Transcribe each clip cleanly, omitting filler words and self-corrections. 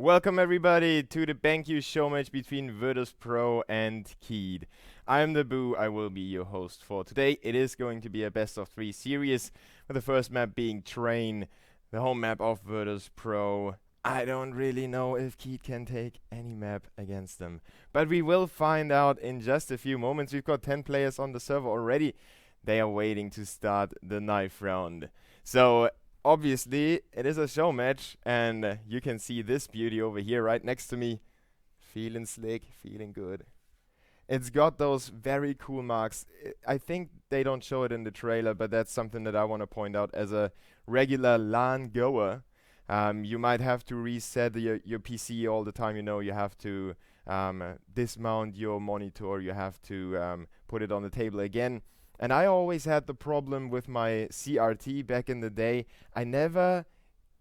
Welcome everybody to the BenQ Showmatch between Virtus.pro and KeyD. I'm the Boo, I will be your host for today. It is going to be a best of 3 series, with the first map being Train, the home map of Virtus.pro. I don't really know if KeyD can take any map against them, but we will find out in just a few moments. We've got 10 players on the server already. They are waiting to start the knife round. So obviously, it is a show match, and you can see this beauty over here right next to me. Feeling slick, feeling good. It's got those very cool marks. I think they don't show it in the trailer, but that's something that I want to point out as a regular LAN goer. You might have to reset your PC all the time. You know, you have to dismount your monitor. You have to put it on the table again. And I always had the problem with my CRT back in the day. I never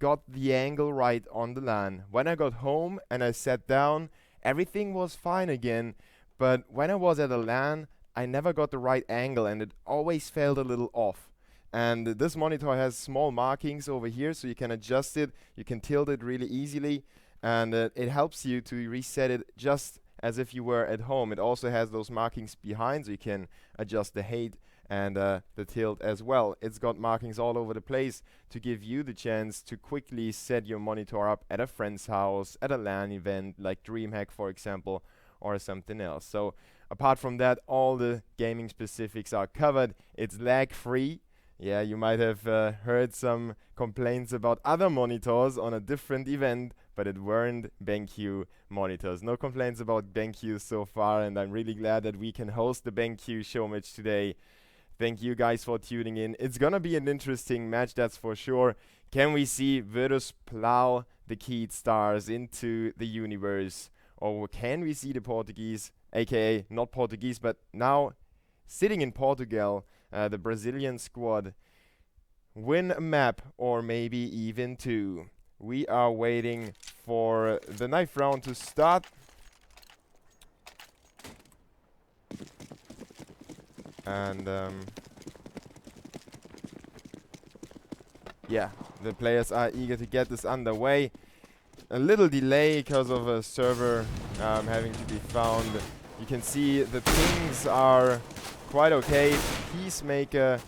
got the angle right on the LAN. When I got home and I sat down, everything was fine again. But when I was at a LAN, I never got the right angle and it always felt a little off. And this monitor has small markings over here, so you can adjust it. You can tilt it really easily. And it helps you to reset it just as if you were at home. It also has those markings behind, so you can adjust the height and the tilt as well. It's got markings all over the place to give you the chance to quickly set your monitor up at a friend's house, at a LAN event like DreamHack, for example, or something else. So apart from that, all the gaming specifics are covered. It's lag free. Yeah, you might have heard some complaints about other monitors on a different event, but it weren't BenQ monitors. No complaints about BenQ so far, and I'm really glad that we can host the BenQ Showmatch today. Thank you guys for tuning in. It's gonna be an interesting match, that's for sure. Can we see Virtus plow the KeyD stars into the universe? Or can we see the Portuguese, aka not Portuguese, but now sitting in Portugal, the Brazilian squad, win a map or maybe even two? We are waiting for the knife round to start. And yeah, the players are eager to get this underway. A little delay because of a server having to be found. You can see the pings are quite okay. Peacemaker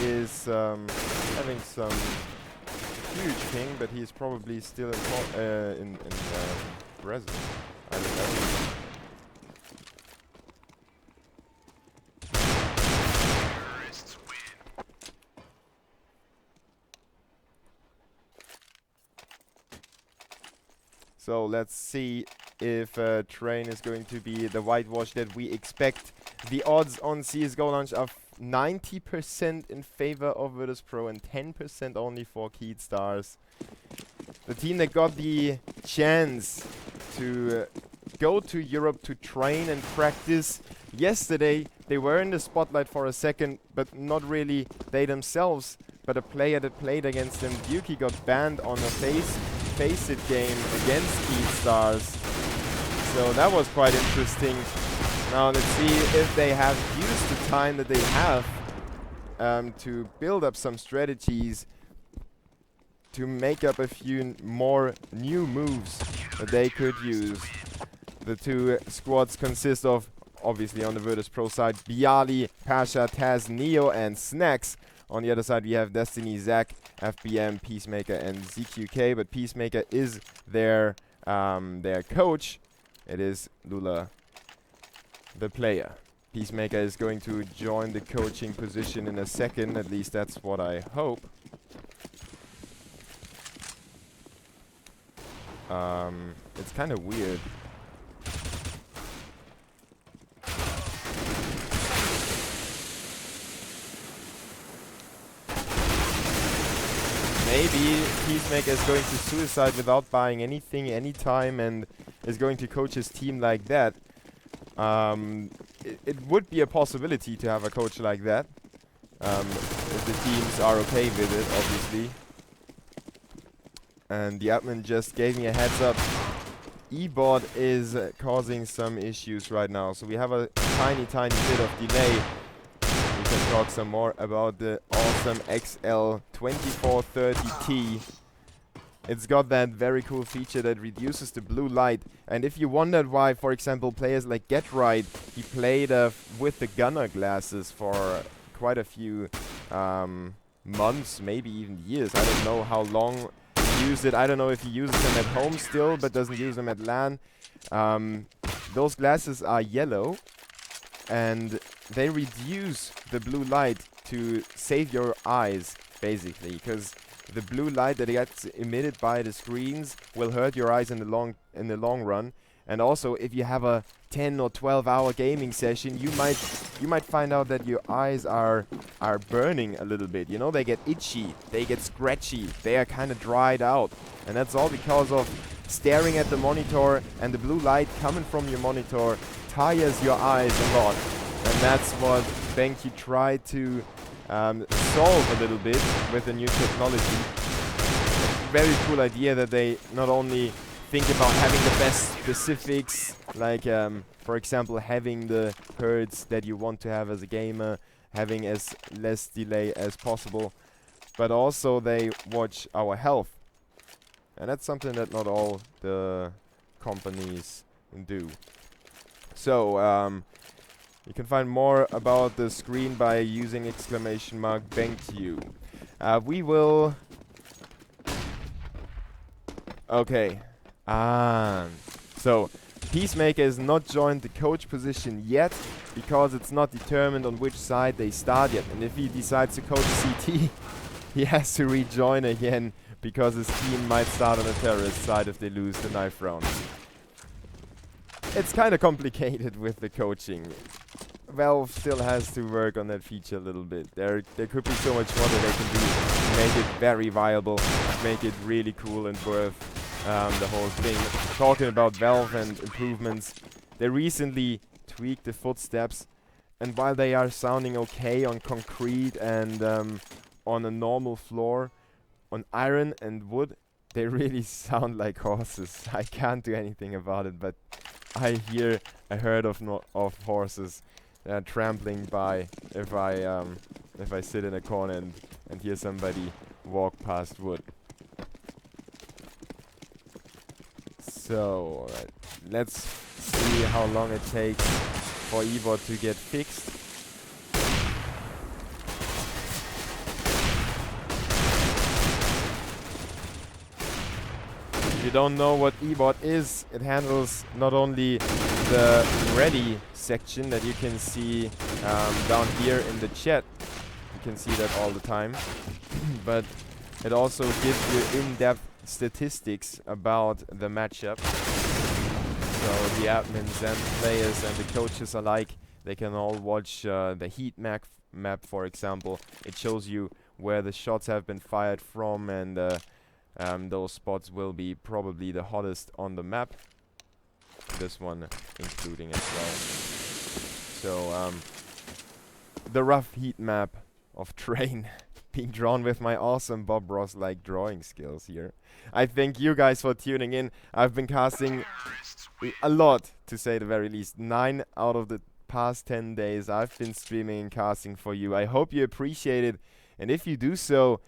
is having some huge ping, but he's probably still in Brazil. I don't know. So let's see if Train is going to be the whitewash that we expect. The odds on CSGO launch are 90% in favor of Virtus.pro and 10% only for KeyD stars. The team that got the chance to go to Europe to train and practice yesterday, they were in the spotlight for a second, but not really they themselves. But a player that played against them, BenQ, got banned on a face it game against KeyD stars. So that was quite interesting. Now let's see if they have used the time that they have to build up some strategies to make up a few more new moves that they could use. The two squads consist of, obviously on the Virtus.pro side, Bialy, Pasha, Taz, Neo, and Snacks. On the other side, we have Destiny, Zac, FBM, Peacemaker, and ZQK. But Peacemaker is their coach. It is Lula, the player. Peacemaker is going to join the coaching position in a second. At least that's what I hope. It's kind of weird. Maybe Peacemaker is going to suicide without buying anything, anytime, and is going to coach his team like that. It would be a possibility to have a coach like that. If the teams are okay with it, obviously. And the admin just gave me a heads up. eBot is causing some issues right now, so we have a tiny bit of delay. We can talk some more about the awesome XL2430T It's got that very cool feature that reduces the blue light. And if you wondered why, for example, players like GetRight, he played with the gunner glasses for quite a few months, maybe even years. I don't know how long he used it. I don't know if he uses them at home still, but doesn't use them at LAN. Those glasses are yellow, and they reduce the blue light to save your eyes, basically, because the blue light that gets emitted by the screens will hurt your eyes in the long run. And also, if you have a 10 or 12-hour gaming session, you might find out that your eyes are burning a little bit. You know, they get itchy, they get scratchy, they are kind of dried out, and that's all because of staring at the monitor, and the blue light coming from your monitor tires your eyes a lot. And that's what BenQ tried to solve a little bit with the new technology. Very cool idea that they not only think about having the best specifics, like for example having the hertz that you want to have as a gamer, having as less delay as possible, but also they watch our health. And that's something that not all the companies do. So you can find more about the screen by using !BenQ. We will... Okay. So Peacemaker is not joined the coach position yet because it's not determined on which side they start yet. And if he decides to coach CT, he has to rejoin again because his team might start on the terrorist side if they lose the knife round. It's kind of complicated with the coaching. Valve still has to work on that feature a little bit. There could be so much more that they can do to make it very viable, make it really cool and worth the whole thing. Talking about Valve and improvements, they recently tweaked the footsteps, and while they are sounding okay on concrete and on a normal floor, on iron and wood, they really sound like horses. I can't do anything about it, but I hear a herd of horses trampling by if I sit in a corner and hear somebody walk past wood. So let's see how long it takes for eBot to get fixed. If you don't know what eBot is, it handles not only the ready section that you can see down here in the chat. You can see that all the time. But it also gives you in-depth statistics about the matchup. So the admins and the players and the coaches alike, they can all watch the heat map, for example. It shows you where the shots have been fired from, and those spots will be probably the hottest on the map. This one including as well. So the rough heat map of Train being drawn with my awesome Bob Ross-like drawing skills here. I thank you guys for tuning in. I've been casting a lot, to say the very least. 9 out of the past 10 days I've been streaming and casting for you. I hope you appreciate it, and if you do so,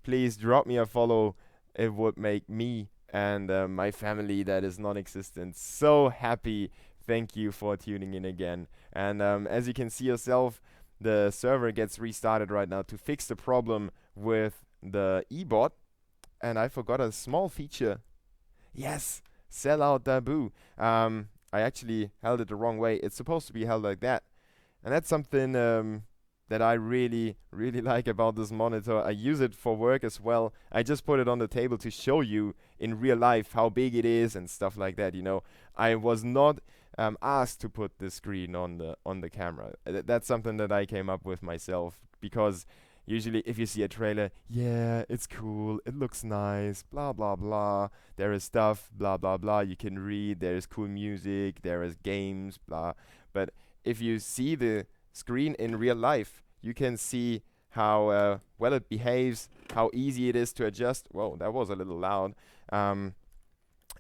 please drop me a follow. It would make me and my family that is non-existent so happy. Thank you for tuning in again. And as you can see yourself, the server gets restarted right now to fix the problem with the eBot. And I forgot a small feature. Yes, sellout taboo. I actually held it the wrong way. It's supposed to be held like that. And that's something that I really like about this monitor. I use it for work as well. I just put it on the table to show you in real life how big it is and stuff like that. You know, I was not asked to put the screen on the camera. That's something that I came up with myself, because usually if you see a trailer, yeah, it's cool, it looks nice, blah blah blah, there is stuff, blah blah blah, you can read, there is cool music, there is games, blah. But if you see the screen in real life, you can see how well it behaves, how easy it is to adjust. Whoa, that was a little loud. And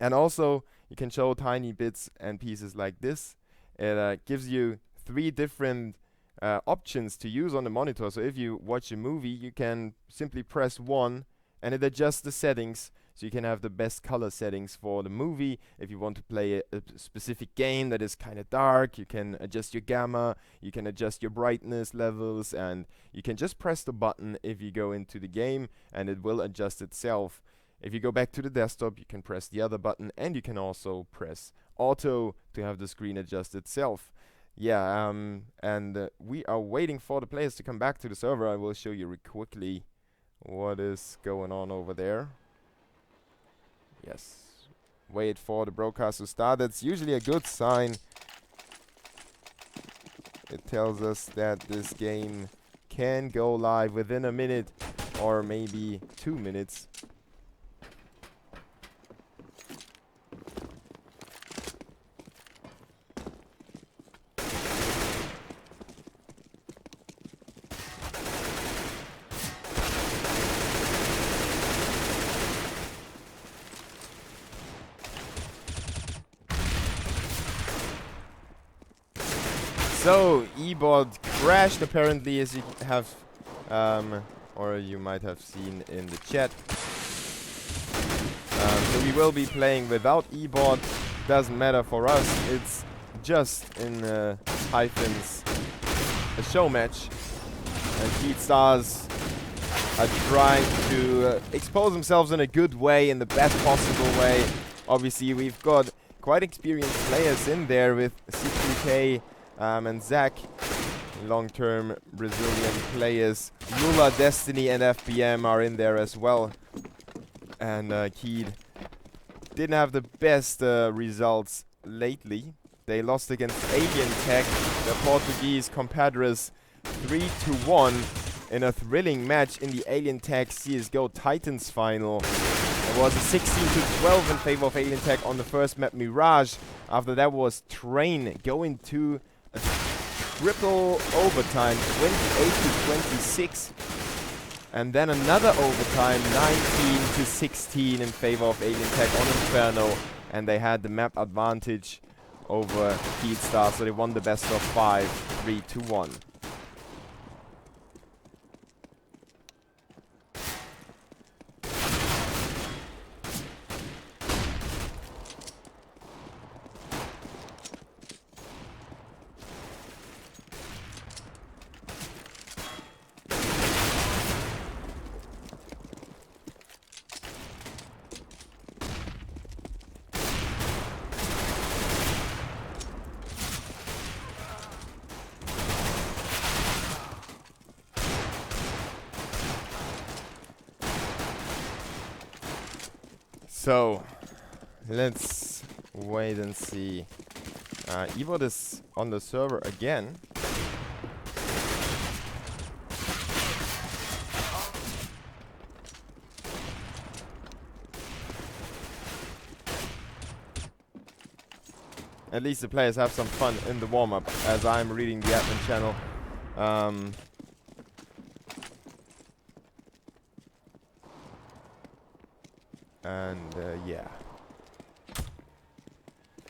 also you can show tiny bits and pieces like this. It gives you 3 different options to use on the monitor. So if you watch a movie, you can simply press 1 and it adjusts the settings so you can have the best color settings for the movie. If you want to play a specific game that is kind of dark, you can adjust your gamma, you can adjust your brightness levels, and you can just press the button if you go into the game, and it will adjust itself. If you go back to the desktop, you can press the other button, and you can also press auto to have the screen adjust itself. Yeah, and we are waiting for the players to come back to the server. I will show you quickly what is going on over there. Yes, wait for the broadcast to start. That's usually a good sign. It tells us that this game can go live within a minute or maybe 2 minutes. So, eBot crashed apparently, as you have, or you might have seen in the chat. So we will be playing without eBot. Doesn't matter for us. It's just in hyphens a show match, and KeyD stars are trying to expose themselves in a good way, in the best possible way. Obviously, we've got quite experienced players in there with CQK. And Zach, long-term Brazilian players. Lula, Destiny, and FBM are in there as well. And KeyD didn't have the best results lately. They lost against Alien Tech, the Portuguese compadres, 3-1 in a thrilling match in the Alien Tech CSGO Titans final. It was a 16-12 in favor of Alien Tech on the first map, Mirage. After that was Train going to a triple overtime, 28-26, and then another overtime, 19-16 in favor of Alien Tech on Inferno, and they had the map advantage over KeyD Star, so they won the best of 5, 3-1. So, let's wait and see. eBot is on the server again. At least the players have some fun in the warm-up, as I'm reading the admin channel. Yeah,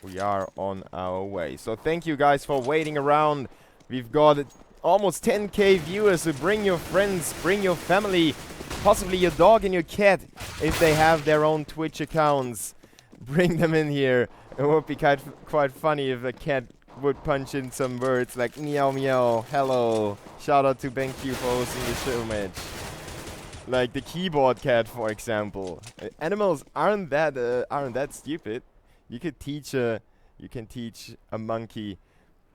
we are on our way. So thank you guys for waiting around. We've got almost 10k viewers, so bring your friends, bring your family, possibly your dog and your cat if they have their own Twitch accounts. Bring them in here. It would be quite funny if a cat would punch in some words like meow meow, hello. Shout out to BenQ for hosting the show match. Like the keyboard cat, for example. Animals aren't that stupid. You can teach a monkey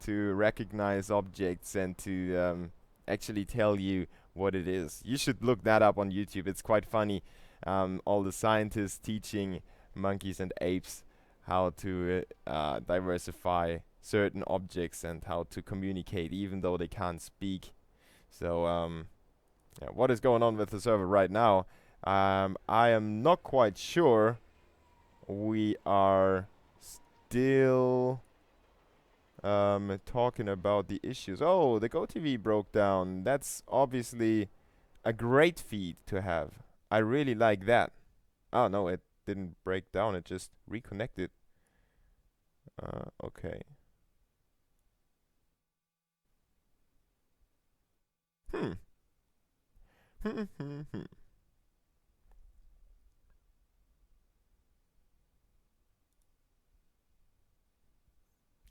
to recognize objects and to actually tell you what it is. You should look that up on YouTube. It's quite funny. All the scientists teaching monkeys and apes how to diversify certain objects and how to communicate, even though they can't speak. So yeah, what is going on with the server right now? I am not quite sure. We are still talking about the issues. Oh, the GoTV broke down. That's obviously a great feed to have. I really like that. Oh, no, it didn't break down. It just reconnected. Okay.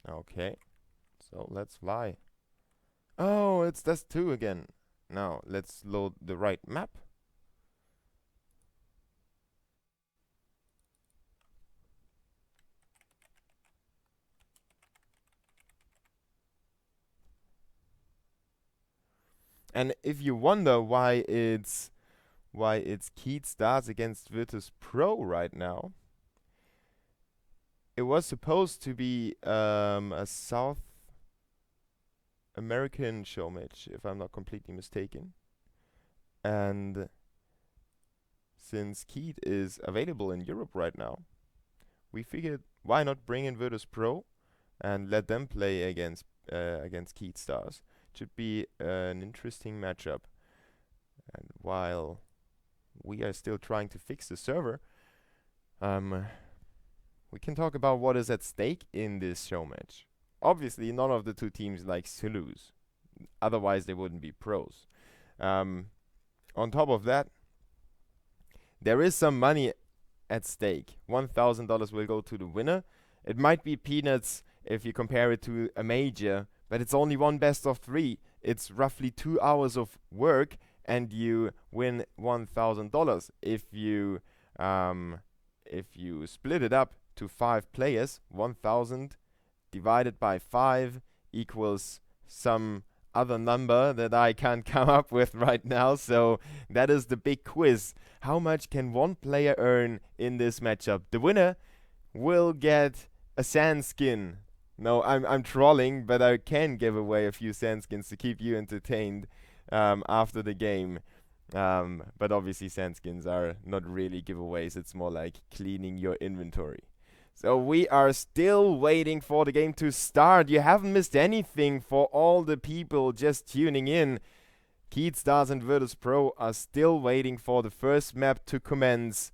Okay, so let's fly. Oh, that's 2 again. Now, let's load the right map. And if you wonder why it's KeyD Stars against Virtus.pro right now, it was supposed to be a South American show match, if I'm not completely mistaken. And since KeyD is available in Europe right now, we figured why not bring in Virtus.pro and let them play against KeyD Stars. Should be an interesting matchup. And while we are still trying to fix the server, we can talk about what is at stake in this show match. Obviously, none of the two teams likes to lose. Otherwise, they wouldn't be pros. On top of that, there is some money at stake. $1,000 will go to the winner. It might be peanuts if you compare it to a major, but it's only one best of 3. It's roughly 2 hours of work, and you win $1,000. If you split it up to 5 players, 1,000 divided by 5 equals some other number that I can't come up with right now. So that is the big quiz. How much can one player earn in this matchup? The winner will get a sand skin. No, I'm trolling, but I can give away a few sand skins to keep you entertained after the game. But obviously sand skins are not really giveaways. It's more like cleaning your inventory. So we are still waiting for the game to start. You haven't missed anything for all the people just tuning in. KeyD Stars and Virtus.pro are still waiting for the first map to commence,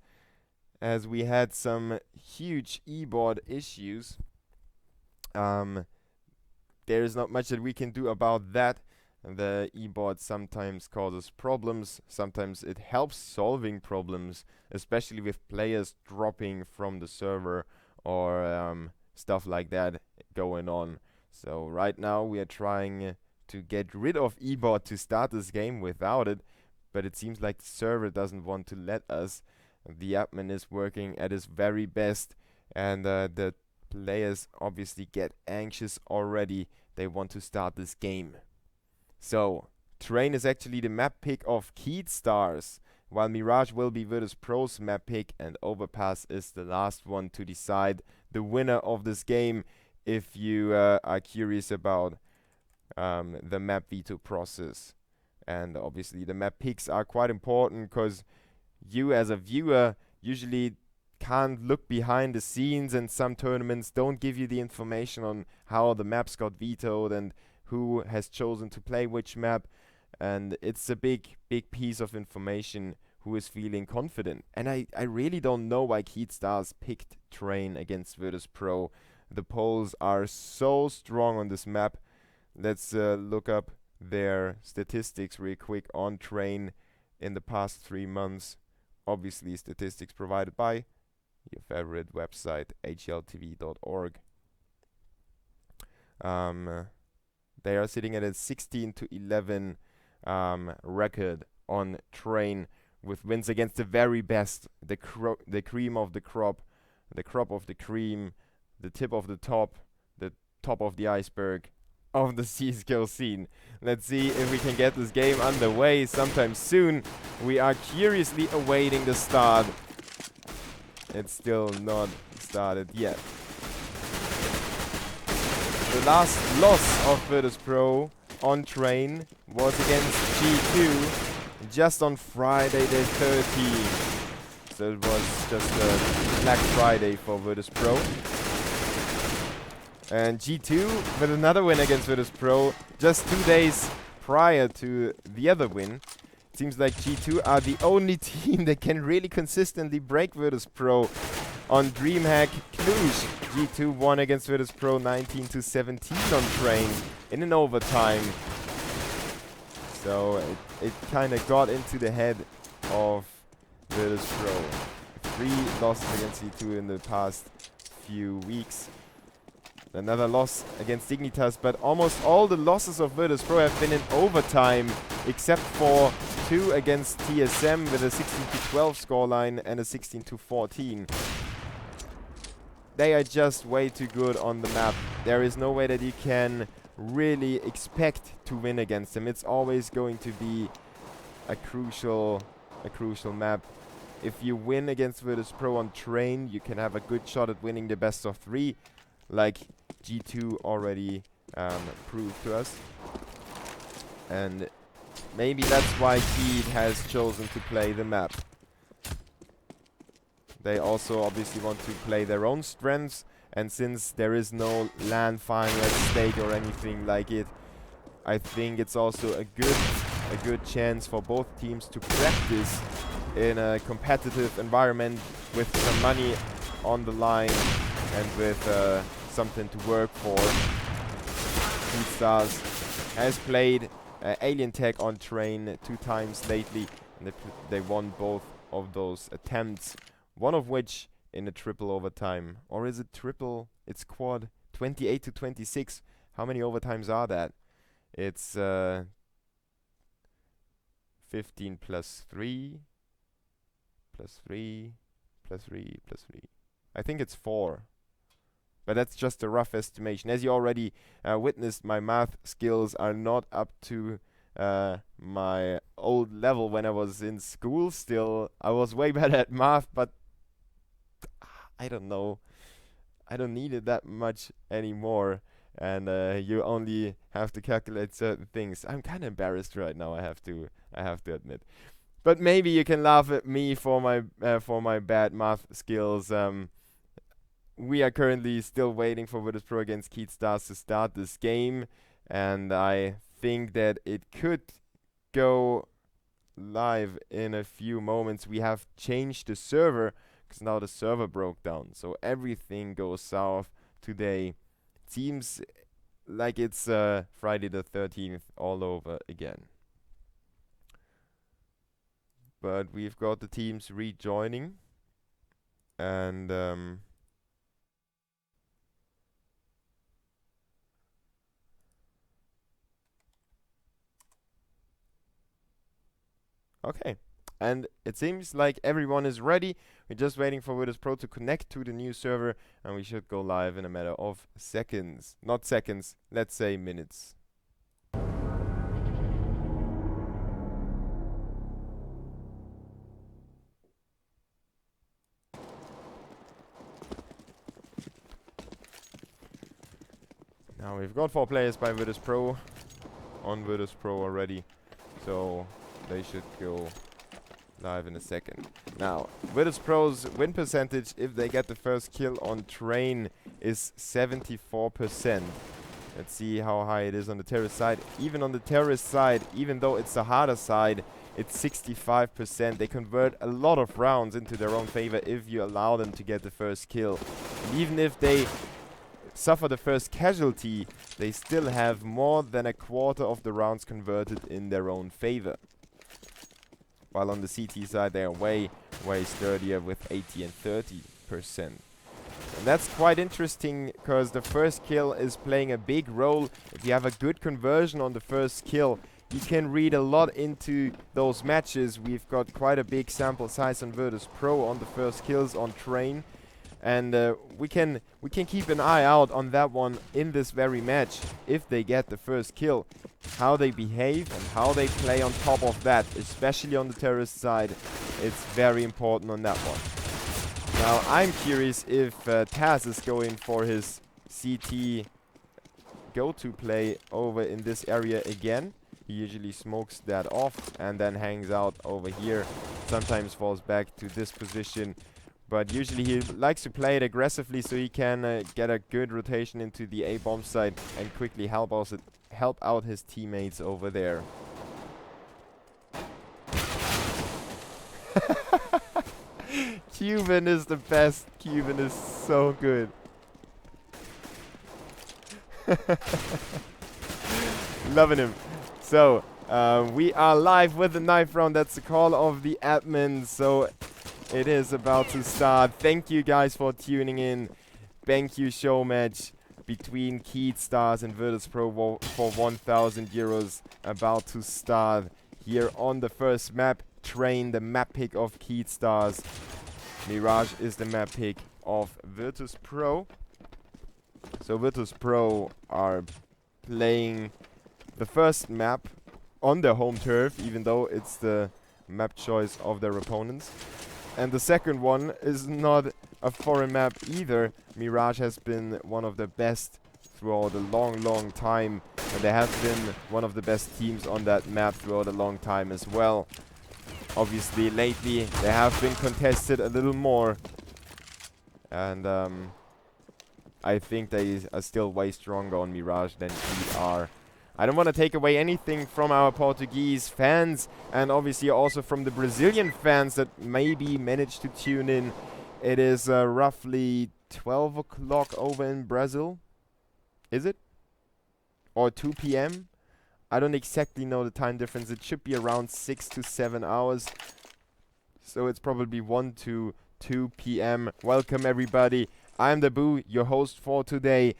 as we had some huge e-board issues. There is not much that we can do about that. The e-board sometimes causes problems. Sometimes it helps solving problems, especially with players dropping from the server or stuff like that going on. So right now we are trying to get rid of e-board to start this game without it, but it seems like the server doesn't want to let us. The admin is working at his very best, and the players obviously get anxious already. They want to start this game. So Train is actually the map pick of KeyD Stars, while Mirage will be Virtus.pro's map pick, and Overpass is the last one to decide the winner of this game. If you are curious about the map veto process, and obviously the map picks are quite important, because you as a viewer usually can't look behind the scenes, and some tournaments don't give you the information on how the maps got vetoed and who has chosen to play which map. And it's a big piece of information who is feeling confident. And I really don't know why KeyD Stars picked Train against Virtus.pro. The polls are so strong on this map. Let's look up their statistics real quick on Train in the past 3 months. Obviously, statistics provided by your favorite website, hltv.org. They are sitting at a 16-11 record on Train, with wins against the very best, the cream of the crop of the cream, the tip of the top of the iceberg of the CSGO scene. Let's see if we can get this game underway sometime soon. We are curiously awaiting the start. It's still not started yet. The last loss of Virtus.pro on Train was against G2 just on Friday the 13th. So it was just a Black Friday for Virtus.pro. And G2 with another win against Virtus.pro just 2 days prior to the other win. It seems like G2 are the only team that can really consistently break Virtus.pro on DreamHack Cluj. G2 won against Virtus.pro 19-17 on Train in an overtime. So it kind of got into the head of Virtus.pro. 3 losses against G2 in the past few weeks. Another loss against Dignitas, but almost all the losses of Virtus.pro have been in overtime, except for 2 against TSM with a 16-12 scoreline and a 16-14. They are just way too good on the map. There is no way that you can really expect to win against them. It's always going to be a crucial map. If you win against Virtus.pro on train, you can have a good shot at winning the best of 3, like G2 already proved to us. And maybe that's why KeyD has chosen to play the map. They also obviously want to play their own strengths, and since there is no LAN final at stake or anything like it, I think it's also a good chance for both teams to practice in a competitive environment with some money on the line and with something to work for. KeyD has played Alien Tech on train 2 times lately, and they won both of those attempts. One of which in a triple overtime. Or is it triple? It's quad. 28-26. How many overtimes are that? It's 15 plus 3. Plus 3. Plus 3. Plus 3. I think it's 4. But that's just a rough estimation. As you already witnessed, my math skills are not up to my old level when I was in school still. I was way better at math, but I don't know. I don't need it that much anymore. And you only have to calculate certain things. I'm kind of embarrassed right now, I have to admit. But maybe you can laugh at me for my bad math skills. We are currently still waiting for Virtus.pro against KeyD to start this game, and I think that it could go live in a few moments. We have changed the server because now the server broke down, so everything goes south today. Seems like it's Friday the 13th all over again. But we've got the teams rejoining, and okay. And it seems like everyone is ready. We're just waiting for Virtus.pro to connect to the new server, and we should go live in a matter of seconds. Not seconds, let's say minutes. Now we've got 4 players by Virtus.pro on Virtus.pro already, so they should go live in a second. Now, Virtus.pro's win percentage, if they get the first kill on train, is 74%. Let's see how high it is on the terrorist side. Even on the terrorist side, even though it's the harder side, it's 65%. They convert a lot of rounds into their own favor if you allow them to get the first kill. And even if they suffer the first casualty, they still have more than a quarter of the rounds converted in their own favor. While on the CT side, they are way sturdier with 80 and 30%. And that's quite interesting, because the first kill is playing a big role. If you have a good conversion on the first kill, you can read a lot into those matches. We've got quite a big sample size on Virtus.pro on the first kills on train. And we can keep an eye out on that one in this very match. If they get the first kill, how they behave and how they play on top of that, especially on the terrorist side, it's very important on that one. Now I'm curious if Taz is going for his CT go-to play over in this area again. He usually smokes that off and then hangs out over here, sometimes falls back to this position. But usually he likes to play it aggressively so he can get a good rotation into the A-bomb side and quickly help out his teammates over there. Cuban is the best. Cuban is so good. Loving him. So, we are live with the knife round. That's the call of the admin. So, it is about to start. Thank you guys for tuning in. BenQ Showmatch between KeyD Stars and Virtus.pro for 1,000 euros about to start here on the first map. Train, the map pick of KeyD Stars. Mirage is the map pick of Virtus.pro. So Virtus.pro are playing the first map on their home turf, even though it's the map choice of their opponents. And the second one is not a foreign map either. Mirage has been one of the best throughout a long time, and they have been one of the best teams on that map throughout a long time as well. Obviously, lately they have been contested a little more, and I think they are still way stronger on Mirage than we are. I don't want to take away anything from our Portuguese fans, and obviously also from the Brazilian fans that maybe managed to tune in. It is roughly 12 o'clock over in Brazil. Is it? Or 2 p.m.? I don't exactly know the time difference. It should be around 6 to 7 hours. So it's probably 1 to 2 p.m. Welcome everybody. I'm the Boo, your host for today.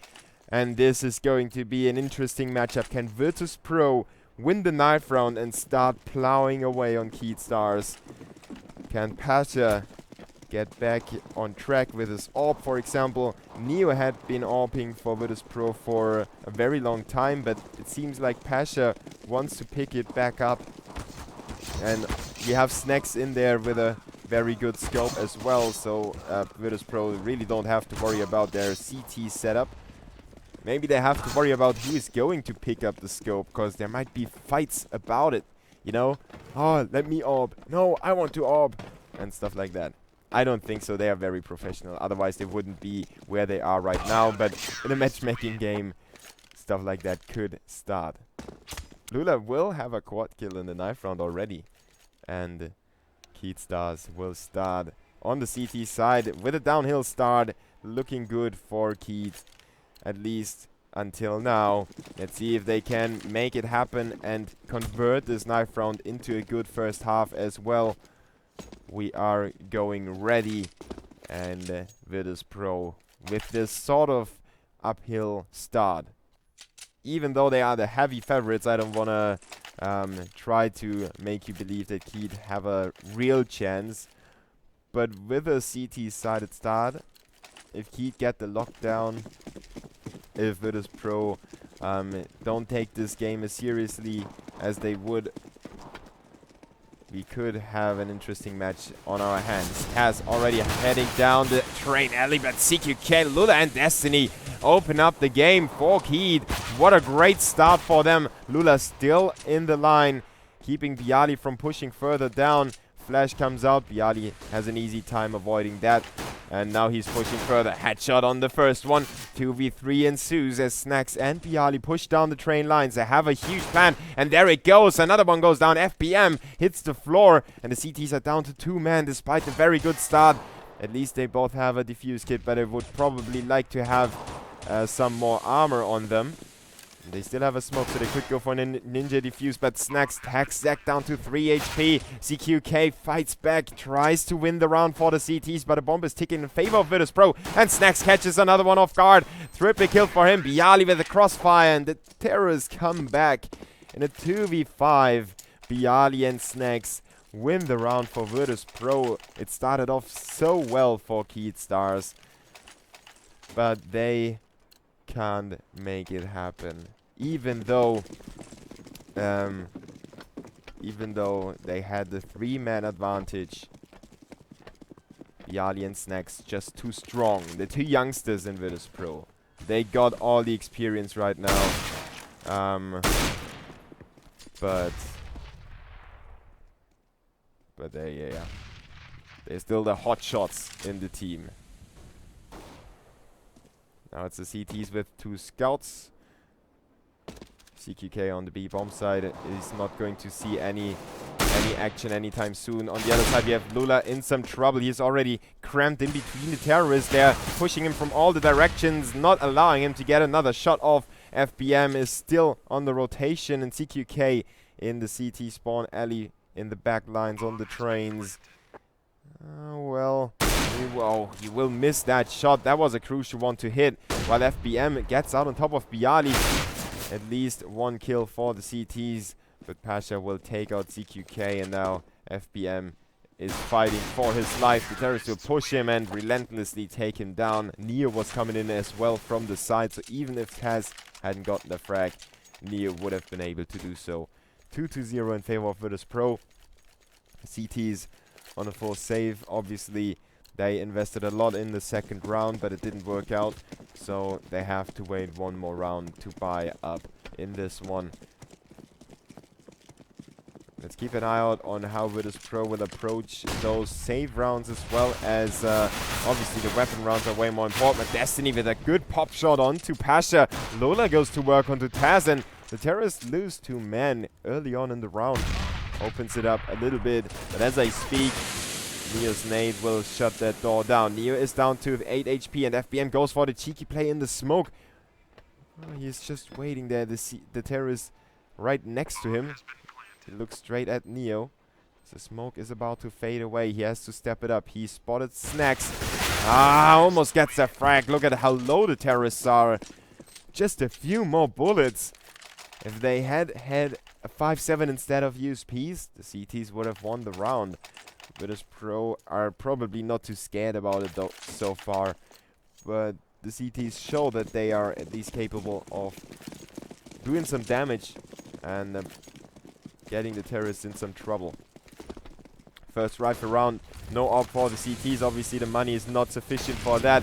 And this is going to be an interesting matchup. Can Virtus.pro win the knife round and start plowing away on KeyD Stars? Can Pasha get back on track with his AWP, for example? Neo had been AWPing for Virtus.pro for a very long time, but it seems like Pasha wants to pick it back up. And we have Snacks in there with a very good scope as well, so Virtus.pro really don't have to worry about their CT setup. Maybe they have to worry about who is going to pick up the scope, because there might be fights about it, you know? Oh, let me AWP. No, I want to AWP. And stuff like that. I don't think so. They are very professional. Otherwise, they wouldn't be where they are right now. But in a matchmaking game, stuff like that could start. Lula will have a quad kill in the knife round already. And KeyD Stars will start on the CT side with a downhill start. Looking good for KeyD, at least until now. Let's see if they can make it happen and convert this knife round into a good first half as well. We are going ready, and Virtus.pro with this sort of uphill start. Even though they are the heavy favorites, I don't want to try to make you believe that KeyD have a real chance. But with a CT-sided start, if KeyD get the lockdown, if Virtus.pro don't take this game as seriously as they would, we could have an interesting match on our hands. Has already heading down the train alley, but CQK, Lula and Destiny open up the game for KeyD. What a great start for them. Lula still in the line, keeping Bialy from pushing further down. Flash comes out. Bialy has an easy time avoiding that. And now he's pushing further. Headshot on the first one. 2v3 ensues as Snacks and Bialy push down the train lines. They have a huge plan. And there it goes. Another one goes down. FPM hits the floor. And the CTs are down to 2 men despite a very good start. At least they both have a defuse kit, but I would probably like to have some more armor on them. They still have a smoke, so they could go for a ninja defuse, but Snacks tags Zack down to 3 HP. CQK fights back, tries to win the round for the CTs, but a bomb is ticking in favor of Virtus.pro, and Snacks catches another one off guard. Triple kill for him. Bialy with a crossfire, and the terrorists come back in a 2v5. Bialy and Snacks win the round for Virtus.pro. It started off so well for KeyD Stars, but they can't make it happen. Even though they had the 3-man advantage, Bialy and Snacks just too strong. The 2 youngsters in Virtus.pro, they got all the experience right now. But they're still the hot shots in the team. Now it's the CTs with 2 scouts. CQK on the B bomb side is not going to see any action anytime soon. On the other side, we have Lula in some trouble. He's already cramped in between the terrorists. They're pushing him from all the directions, not allowing him to get another shot off. FBM is still on the rotation, and CQK in the CT spawn alley in the back lines on the trains. Well, he will miss that shot. That was a crucial one to hit. While FBM gets out on top of Bialy. At least one kill for the CTs. But Pasha will take out CQK, and now FBM is fighting for his life. The terrorists will push him and relentlessly take him down. Neo was coming in as well from the side, so even if Taz hadn't gotten the frag, Neo would have been able to do so. 2-0 in favor of Virtus.pro. CTs on a full save. Obviously, they invested a lot in the second round, but it didn't work out. So they have to wait one more round to buy up in this one. Let's keep an eye out on how Virtus.pro will approach those save rounds, as well as obviously the weapon rounds are way more important. But Destiny with a good pop shot onto Pasha. Lola goes to work onto Taz, and the terrorists lose 2 men early on in the round. Opens it up a little bit, but as I speak, Neo's nade will shut that door down. Neo is down to 8 HP, and FBM goes for the cheeky play in the smoke. Oh, he's just waiting there. The terrorist right next to him. He looks straight at Neo. The smoke is about to fade away. He has to step it up. He spotted Snacks. Almost gets a frag. Look at how low the terrorists are. Just a few more bullets. If they had a 5-7 instead of USPs, the CTs would have won the round. Virtus.pro are probably not too scared about it though so far. But the CTs show that they are at least capable of doing some damage and getting the terrorists in some trouble. First rifle round, no op for the CTs. Obviously the money is not sufficient for that.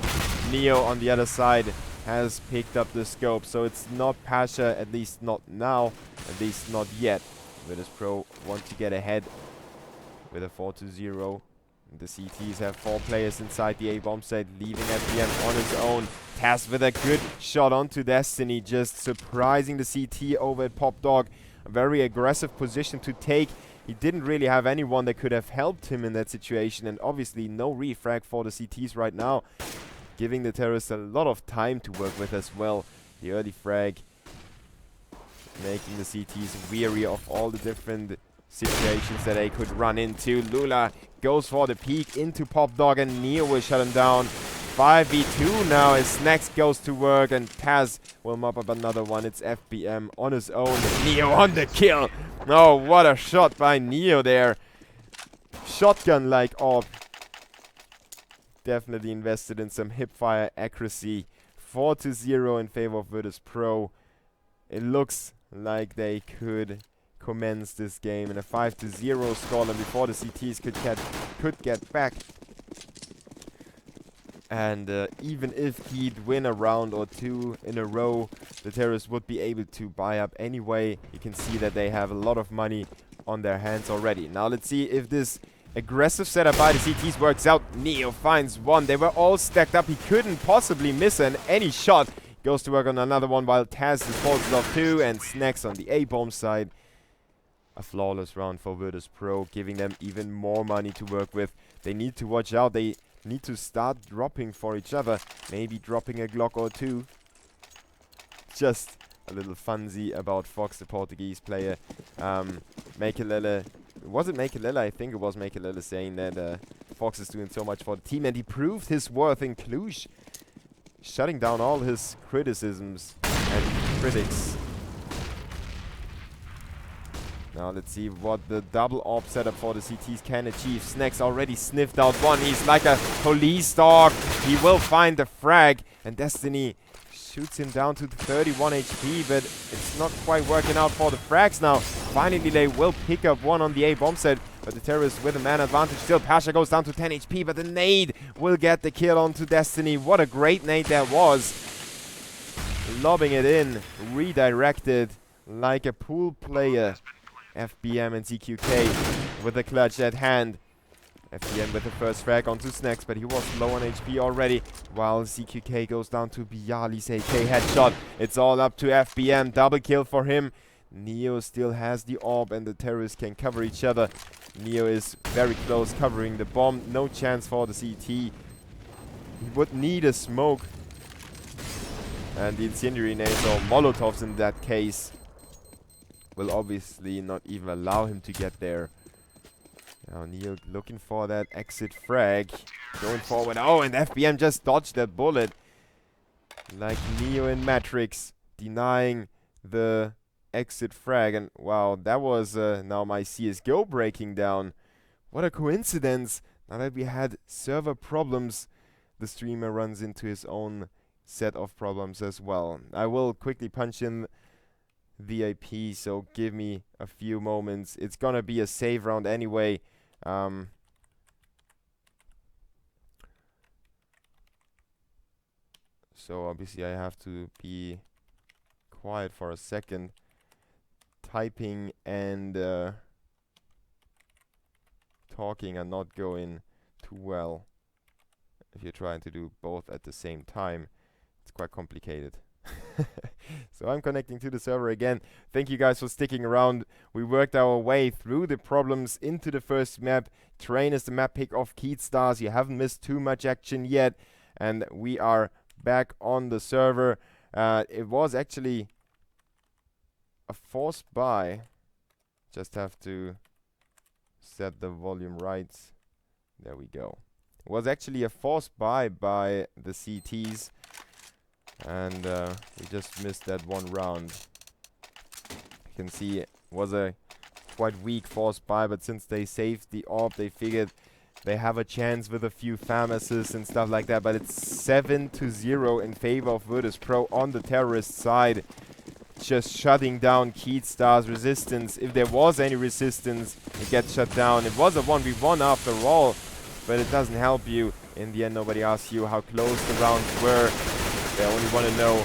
Neo on the other side has picked up the scope, so it's not Pasha, at least not now, at least not yet. Virtus.pro want to get ahead with a 4-0. The CTs have 4 players inside the A bomb site, leaving FBM on his own. Taz with a good shot onto Destiny, just surprising the CT over at Pop Dog. A very aggressive position to take. He didn't really have anyone that could have helped him in that situation, and obviously no refrag for the CTs right now, giving the terrorists a lot of time to work with as well. The early frag making the CTs weary of all the different situations that they could run into. Lula goes for the peek into Pop Dog, and Neo will shut him down. 5v2 now as Snacks goes to work, and Taz will mop up another one. It's FBM on his own. Neo on the kill. Oh, what a shot by Neo there. Shotgun-like AWP. Definitely invested in some hipfire accuracy. 4-0 in favor of Virtus.pro. It looks like they could commence this game in a 5-0 scoreline before the CTs could get back. And even if he'd win a round or 2 in a row, the terrorists would be able to buy up anyway. You can see that they have a lot of money on their hands already. Now let's see if this aggressive setup by the CTs works out. Neo finds one. They were all stacked up. He couldn't possibly miss any shot. Goes to work on another one while Taz disposes of 2, and Snacks on the A-bomb side. A flawless round for Virtus.pro, giving them even more money to work with. They need to watch out. They need to start dropping for each other. Maybe dropping a Glock or 2. Just a little funsy about Fox, the Portuguese player. Mekelele. Was it Mekelele? I think it was Mekelele saying that Fox is doing so much for the team, and he proved his worth in Cluj, shutting down all his criticisms and critics. Now let's see what the double AWP setup for the CTs can achieve. Snacks already sniffed out one. He's like a police dog. He will find the frag, and Destiny shoots him down to 31 HP, but it's not quite working out for the frags now. Finally, they will pick up one on the A-bomb set, but the terrorists with a man advantage still. Pasha goes down to 10 HP, but the nade will get the kill onto Destiny. What a great nade that was. Lobbing it in, redirected like a pool player. FBM and CQK with the clutch at hand. FBM with the first frag onto Snacks, but he was low on HP already, while CQK goes down to Bialy's AK headshot. It's all up to FBM. Double kill for him. Neo still has the AWP, and the terrorists can cover each other. Neo is very close, covering the bomb. No chance for the CT. He would need a smoke. And the incendiary nades, or Molotovs in that case, will obviously not even allow him to get there. Now Neo looking for that exit frag. Going forward. Oh, and FBM just dodged that bullet. Like Neo in Matrix. Denying the exit frag. And wow, that was now my CSGO breaking down. What a coincidence. Now that we had server problems, the streamer runs into his own set of problems as well. I will quickly punch in VIP, so give me a few moments. It's gonna be a save round anyway. So obviously I have to be quiet for a second. Typing and talking are not going too well. If you're trying to do both at the same time, it's quite complicated. So I'm connecting to the server again. Thank you guys for sticking around. We worked our way through the problems into the first map. Train is the map pick of KeyD Stars. You haven't missed too much action yet. And we are back on the server. It was actually a forced buy. Just have to set the volume right. There we go. It was actually a forced buy by the CTs. And we just missed that one round. You can see it was a quite weak forced buy, but since they saved the orb, they figured they have a chance with a few farm assists and stuff like that. But it's 7-0 in favor of Virtus.pro on the terrorist side. Just shutting down KeyD Stars' resistance. If there was any resistance, it gets shut down. It was a 1v1 after all, but it doesn't help you. In the end, nobody asks you how close the rounds were. They only want to know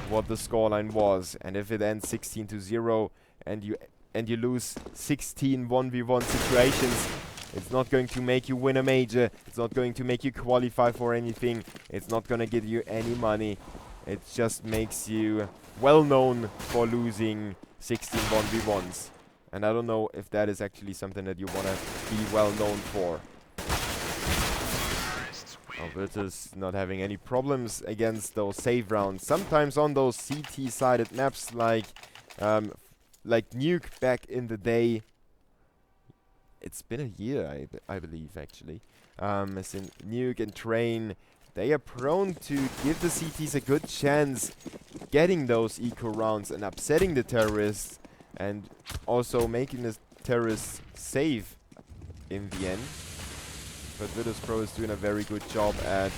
what the scoreline was. And if it ends 16-0 and you lose 16 1v1 situations, it's not going to make you win a major. It's not going to make you qualify for anything. It's not going to give you any money. It just makes you well known for losing 16 1v1s. And I don't know if that is actually something that you want to be well known for. Virtus not having any problems against those save rounds. Sometimes on those CT-sided maps like Nuke back in the day. It's been a year, I believe, actually. As in Nuke and Train, they are prone to give the CTs a good chance getting those eco rounds and upsetting the terrorists and also making the terrorists safe in the end. But Virtus.pro is doing a very good job at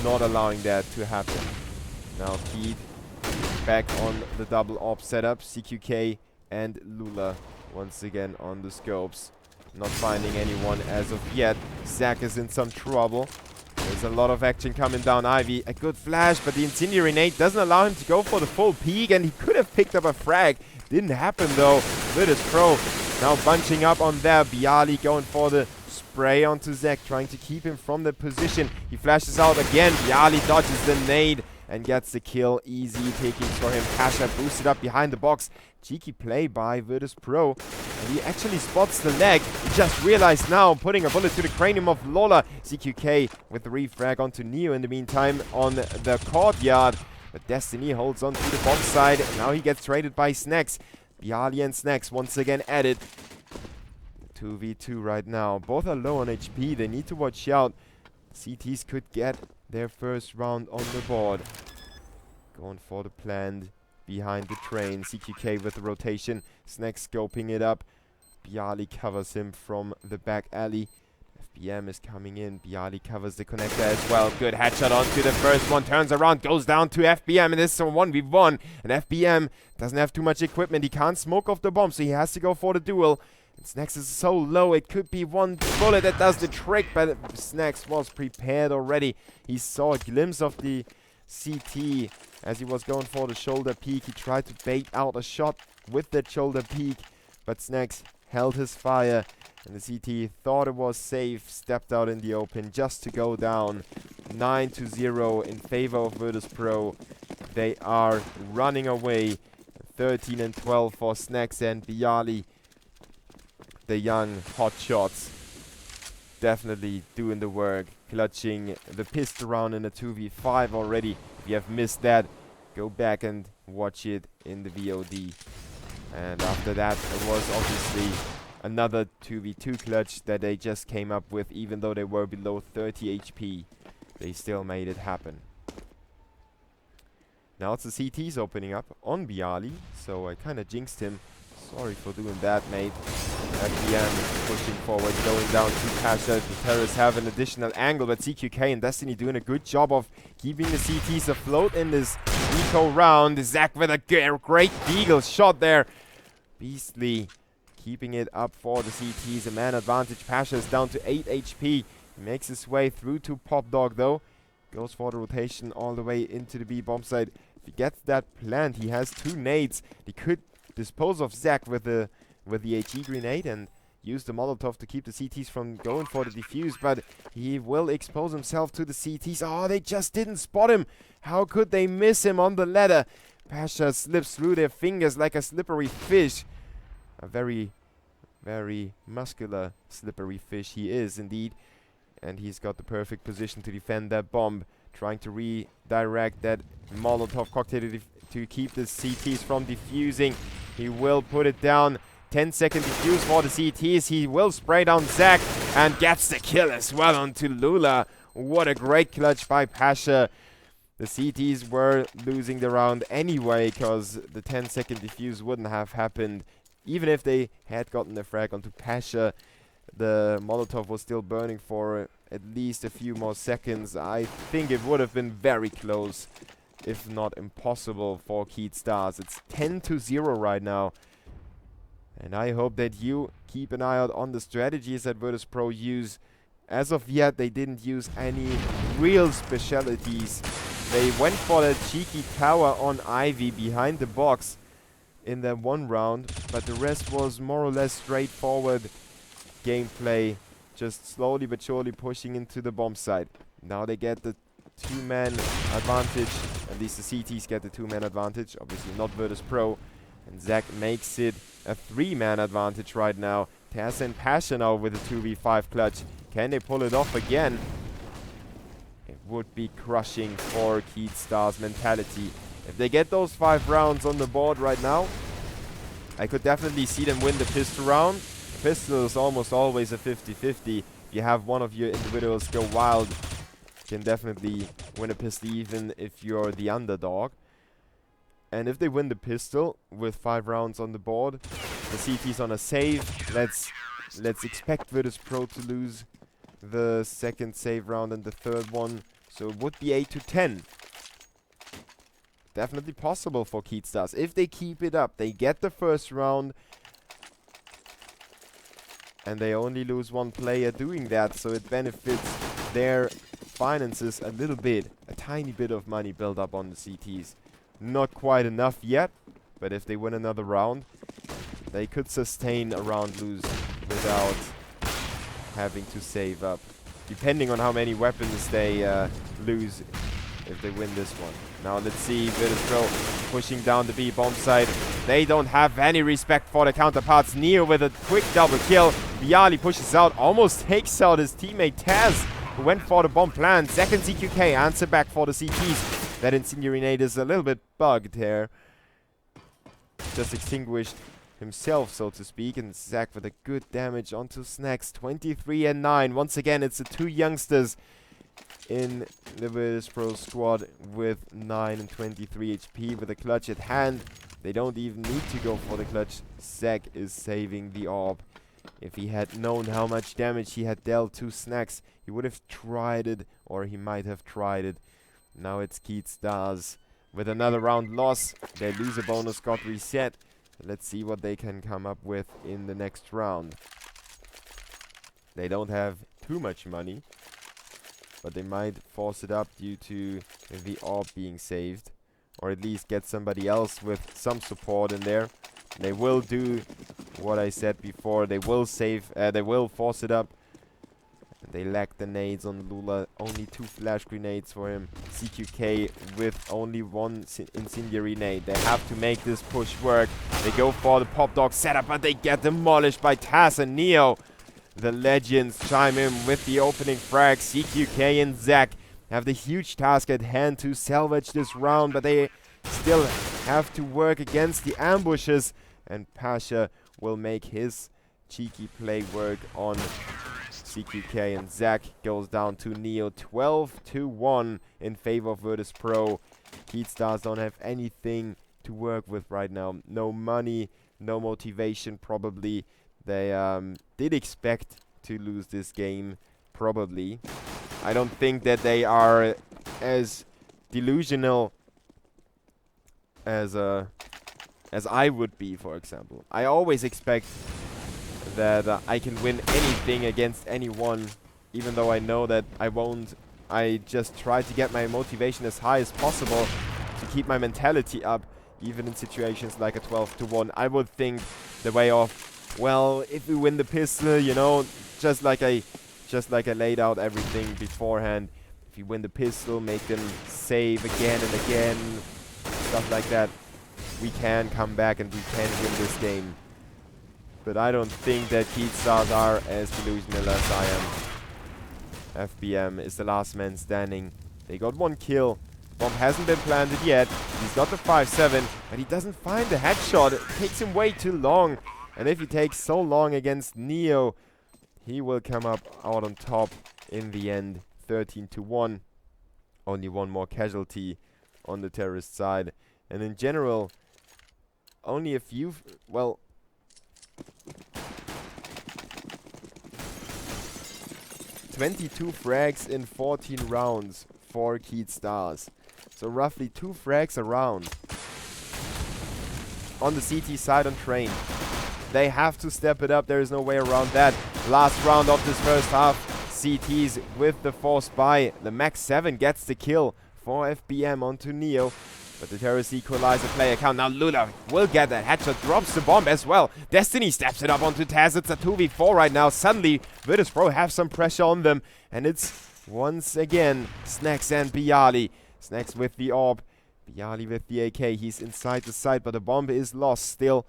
not allowing that to happen. Now KeyD back on the double AWP setup. CQK and Lula once again on the scopes. Not finding anyone as of yet. Zach is in some trouble. There's a lot of action coming down Ivy. A good flash, but the incendiary nade doesn't allow him to go for the full peak, and he could have picked up a frag. Didn't happen though. Virtus.pro now bunching up on there. Bialy going for the spray onto Zach, trying to keep him from the position. He flashes out again. Bialy dodges the nade and gets the kill. Easy pickings for him. Pasha boosted up behind the box. Cheeky play by Virtus.pro. And he actually spots the leg. He just realized now, putting a bullet to the cranium of Lola. CQK with the refrag onto Neo in the meantime on the courtyard. But Destiny holds on to the box side. Now he gets traded by Snacks. Bialy and Snacks once again added. 2v2 right now. Both are low on HP. They need to watch out. CTs could get their first round on the board. Going for the planned behind the train. CQK with the rotation. Snacks scoping it up. Bialy covers him from the back alley. FBM is coming in. Bialy covers the connector as well. Good headshot onto the first one. Turns around, goes down to FBM, and this is a 1v1. And FBM doesn't have too much equipment. He can't smoke off the bomb, so he has to go for the duel. Snacks is so low, it could be one bullet that does the trick, but Snacks was prepared already. He saw a glimpse of the CT as he was going for the shoulder peek. He tried to bait out a shot with that shoulder peek, but Snacks held his fire, and the CT thought it was safe, stepped out in the open just to go down. 9-0 in favor of Virtus.pro. They are running away. 13-12 for Snacks and Bialy. The young hot shots definitely doing the work, clutching the pistol round in a 2v5 already. If you have missed that, go back and watch it in the VOD. And after that, it was obviously another 2v2 clutch that they just came up with. Even though they were below 30 HP, they still made it happen. Now it's the CTs opening up on Bialy, so I kind of jinxed him. Sorry for doing that, mate. FBM pushing forward, going down to Pasha. The terrorists have an additional angle, but CQK and Destiny doing a good job of keeping the CTs afloat in this eco round. Zach with a great deagle shot there. Beastly keeping it up for the CTs. A man advantage. Pasha is down to 8 HP. He makes his way through to Pop Dog though. Goes for the rotation all the way into the B bomb site. If he gets that plant, he has 2 nades. He could dispose of Zach with the HE grenade and use the Molotov to keep the CTs from going for the defuse, but he will expose himself to the CTs. Oh, they just didn't spot him. How could they miss him on the ladder? Pasha slips through their fingers like a slippery fish. A very, very muscular slippery fish he is indeed. And he's got the perfect position to defend that bomb. Trying to redirect that Molotov cocktail to keep the CTs from defusing. He will put it down. 10-second defuse for the CTs. He will spray down Zach and gets the kill as well onto Lula. What a great clutch by Pasha. The CTs were losing the round anyway because the 10-second defuse wouldn't have happened. Even if they had gotten the frag onto Pasha, the Molotov was still burning for at least a few more seconds. I think it would have been very close, if not impossible, for KeyD Stars. It's 10-0 right now. And I hope that you keep an eye out on the strategies that Virtus.pro use. As of yet, they didn't use any real specialities. They went for that cheeky tower on Ivy behind the box in that one round, but the rest was more or less straightforward gameplay, just slowly but surely pushing into the bomb site. Now they get the 2-man advantage, at least the CTs get the 2-man advantage, obviously not Virtus.pro. And Zach makes it a 3-man advantage right now. Taz and Pasha now with a 2v5 clutch. Can they pull it off again? It would be crushing for KeyD Stars mentality. If they get those 5 rounds on the board right now, I could definitely see them win the pistol round. The pistol is almost always a 50-50. If you have one of your individuals go wild, you can definitely win a pistol even if you're the underdog. And if they win the pistol with 5 rounds on the board, the CT's on a save. Let's expect Virtus.pro to lose the second save round and the third one. So it would be 8-10. Definitely possible for KeyD Stars. If they keep it up, they get the first round. And they only lose 1 player doing that. So it benefits their finances a little bit. A tiny bit of money built up on the CTs. Not quite enough yet, but if they win another round, they could sustain a round lose without having to save up, depending on how many weapons they lose if they win this one. Now let's see Virtus.pro pushing down the B bomb site. They don't have any respect for the counterparts. Neo with a quick double kill. Bialy pushes out, almost takes out his teammate Taz, who went for the bomb plant. Second CQK answer back for the CTs. That incendiary nade is a little bit bugged here. Just extinguished himself, so to speak. And Zach with a good damage onto Snacks. 23-9. Once again, it's the 2 youngsters in the Virtus.pro squad with 9 and 23 HP with a clutch at hand. They don't even need to go for the clutch. Zach is saving the orb. If he had known how much damage he had dealt to Snacks, he would have tried it, or he might have tried it. Now it's KeyD Stars with another round loss. Their loser bonus got reset. Let's see what they can come up with in the next round. They don't have too much money, but they might force it up due to the orb being saved, or at least get somebody else with some support in there. They will do what I said before. They will save. They will force it up. They lack the nades on Lula. Only 2 flash grenades for him. CQK with only 1 incendiary nade. They have to make this push work. They go for the pop dog setup, but they get demolished by Taz and Neo. The legends chime in with the opening frag. CQK and Zach have the huge task at hand to salvage this round, but they still have to work against the ambushes. And Pasha will make his cheeky play work on CQK, and Zach goes down to Neo. 12-1 in favor of Virtus.pro. KeyD Stars don't have anything to work with right now. No money, no motivation probably. They did expect to lose this game, probably. I don't think that they are as delusional as I would be, for example. I always expect that I can win anything against anyone, even though I know that I won't. I just try to get my motivation as high as possible to keep my mentality up, even in situations like a 12-1. I would think the way of, well, if we win the pistol, you know, just like I laid out everything beforehand. If you win the pistol, make them save again and again, stuff like that, we can come back and we can win this game. But I don't think that KeyD Stars are as delusional as I am. FBM is the last man standing. They got one kill. Bomb hasn't been planted yet. He's got the 5-7, but he doesn't find the headshot. It takes him way too long. And if he takes so long against Neo, he will come up out on top in the end. 13-1. Only one more casualty on the terrorist side. And in general, only a few, well, 22 frags in 14 rounds for KeyD Stars. So roughly 2 frags a round. On the CT side on train. They have to step it up. There is no way around that. Last round of this first half. CTs with the forced buy. The Max 7 gets the kill for FBM onto Neo. But the terrorist equalizer player count. Now Lula will get that headshot. Drops the bomb as well. Destiny steps it up onto Taz. It's a 2v4 right now. Suddenly, Virtus.pro have some pressure on them. And it's once again Snacks and Bialy. Snacks with the AWP. Bialy with the AK. He's inside the site, but the bomb is lost still.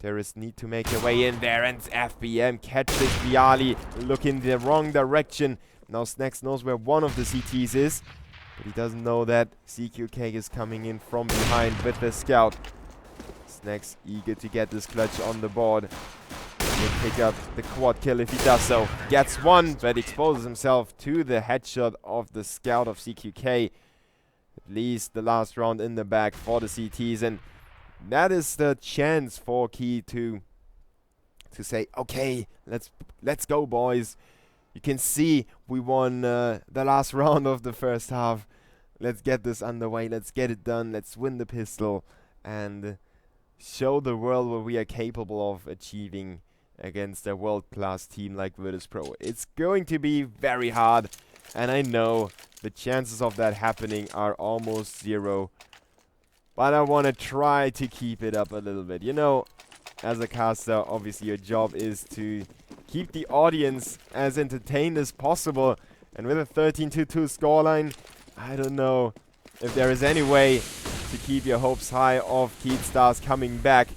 Terrorists need to make their way in there. And FBM catches Bialy. Look in the wrong direction. Now Snacks knows where one of the CTs is. But he doesn't know that CQK is coming in from behind with the scout. Snacks eager to get this clutch on the board. Will pick up the quad kill if he does so. Gets one, but exposes himself to the headshot of the scout of CQK. At least the last round in the bag for the CTs. And that is the chance for KeyD to say, okay, let's go, boys. You can see we won the last round of the first half. Let's get this underway. Let's get it done. Let's win the pistol and show the world what we are capable of achieving against a world-class team like Virtus.pro. It's going to be very hard, and I know the chances of that happening are almost zero. But I want to try to keep it up a little bit. You know, as a caster, obviously your job is to keep the audience as entertained as possible. And with a 13-2 scoreline, I don't know if there is any way to keep your hopes high of KeyD Stars coming back.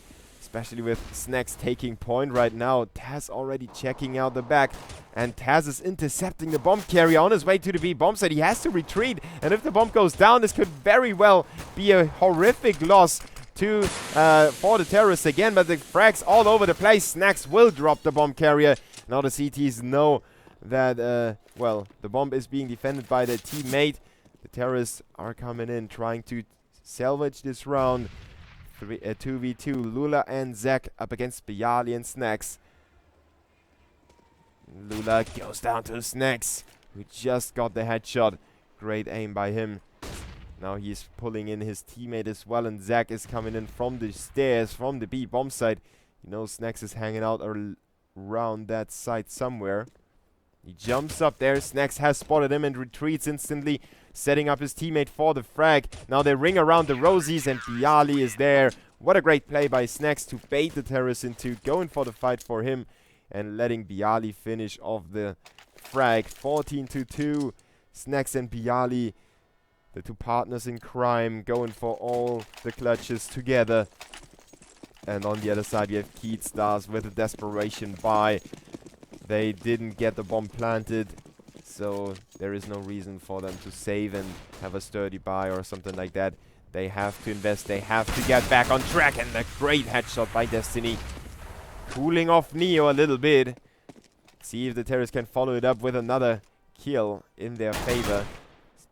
Especially with Snacks taking point right now. Taz already checking out the back. And Taz is intercepting the bomb carrier on his way to the B bomb site. He has to retreat. And if the bomb goes down, this could very well be a horrific loss for the terrorists again. But the frags all over the place. Snacks will drop the bomb carrier. Now the CTs know that, well, the bomb is being defended by their teammate. The terrorists are coming in, trying to salvage this round. 2v2, Lula and Zach up against Bialy and Snacks. Lula goes down to Snacks, who just got the headshot. Great aim by him. Now he's pulling in his teammate as well, and Zach is coming in from the stairs, from the B bomb site. You know, Snacks is hanging out around that site somewhere. He jumps up there. Snacks has spotted him and retreats instantly, setting up his teammate for the frag. Now they ring around the Rosies, and Bialy is there. What a great play by Snacks to bait the terrorists into going for the fight for him and letting Bialy finish off the frag. 14-2. Snacks and Bialy, the two partners in crime, going for all the clutches together. And on the other side, we have KeyD Stars with a desperation buy. They didn't get the bomb planted, so there is no reason for them to save and have a sturdy buy or something like that. They have to invest. They have to get back on track. And a great headshot by Destiny. cooling off Neo a little bit. See if the Terrorists can follow it up with another kill in their favor.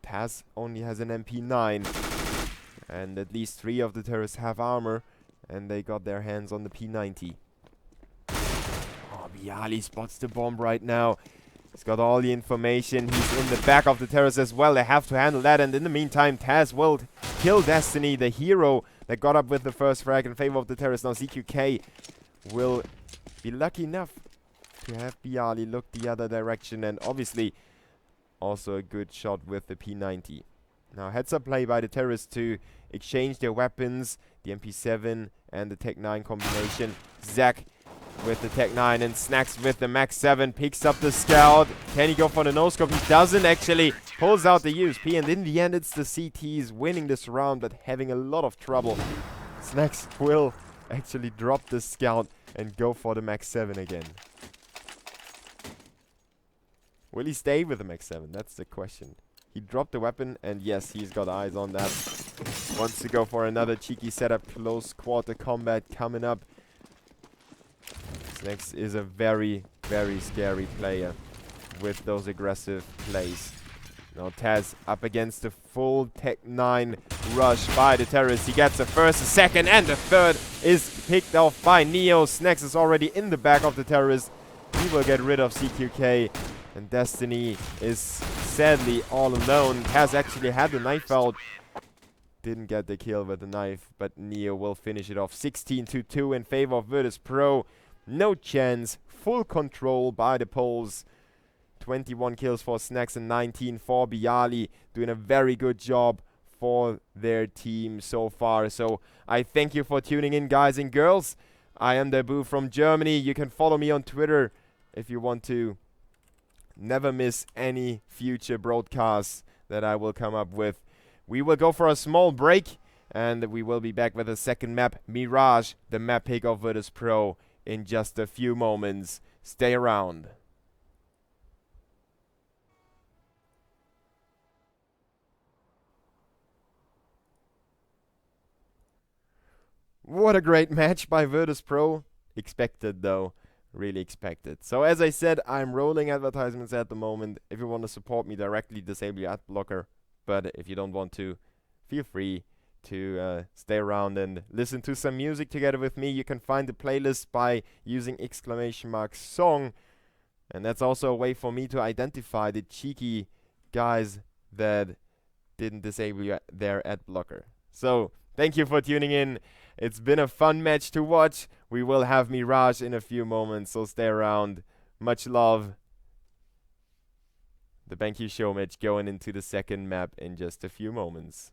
Taz only has an MP9. And at least 3 of the Terrorists have armor. And they got their hands on the P90. Oh, Bialy spots the bomb right now. He's got all the information. He's in the back of the Terrorists as well. They have to handle that. And in the meantime, Taz will kill Destiny, the hero that got up with the first frag in favor of the Terrorists. Now ZQK will be lucky enough to have Bialy look the other direction. And obviously also a good shot with the P90. Now heads up play by the Terrorists to exchange their weapons. The MP7 and the Tech 9 combination. Zack with the Tech 9 and Snacks with the Max 7. Picks up the Scout. Can he go for the no-scope? He doesn't actually. Pulls out the USP. And in the end, it's the CTs winning this round, but having a lot of trouble. Snacks will actually drop the Scout and go for the Max 7 again. Will he stay with the Max 7? That's the question. He dropped the weapon, and yes, he's got eyes on that. Wants to go for another cheeky setup. Close quarter combat coming up. Snacks is a very, very scary player with those aggressive plays. Now Taz up against the full Tech 9 rush by the Terrorists. He gets the first, a second, and the third is picked off by Neo. Snacks is already in the back of the Terrorists. He will get rid of CQK. And Destiny is sadly all alone. Taz actually had the knife out. Didn't get the kill with the knife, but Neo will finish it off 16-2 in favor of Virtus.pro. No chance. Full control by the Poles. 21 kills for Snacks and 19 for Bialy. Doing a very good job for their team so far. So I thank you for tuning in, guys and girls. I am Debu from Germany. You can follow me on Twitter if you want to never miss any future broadcasts that I will come up with. We will go for a small break, and we will be back with a second map, Mirage, the map pick of Virtus.pro, in just a few moments. Stay around. What a great match by Virtus.pro. Expected though. Really expected. So as I said, I'm rolling advertisements at the moment. If you want to support me directly, disable your ad blocker. But if you don't want to, feel free to stay around and listen to some music together with me. You can find the playlist by using !song. And that's also a way for me to identify the cheeky guys that didn't disable their ad blocker. So thank you for tuning in. It's been a fun match to watch. We will have Mirage in a few moments, so stay around. Much love. The BenQ Showmatch going into the second map in just a few moments.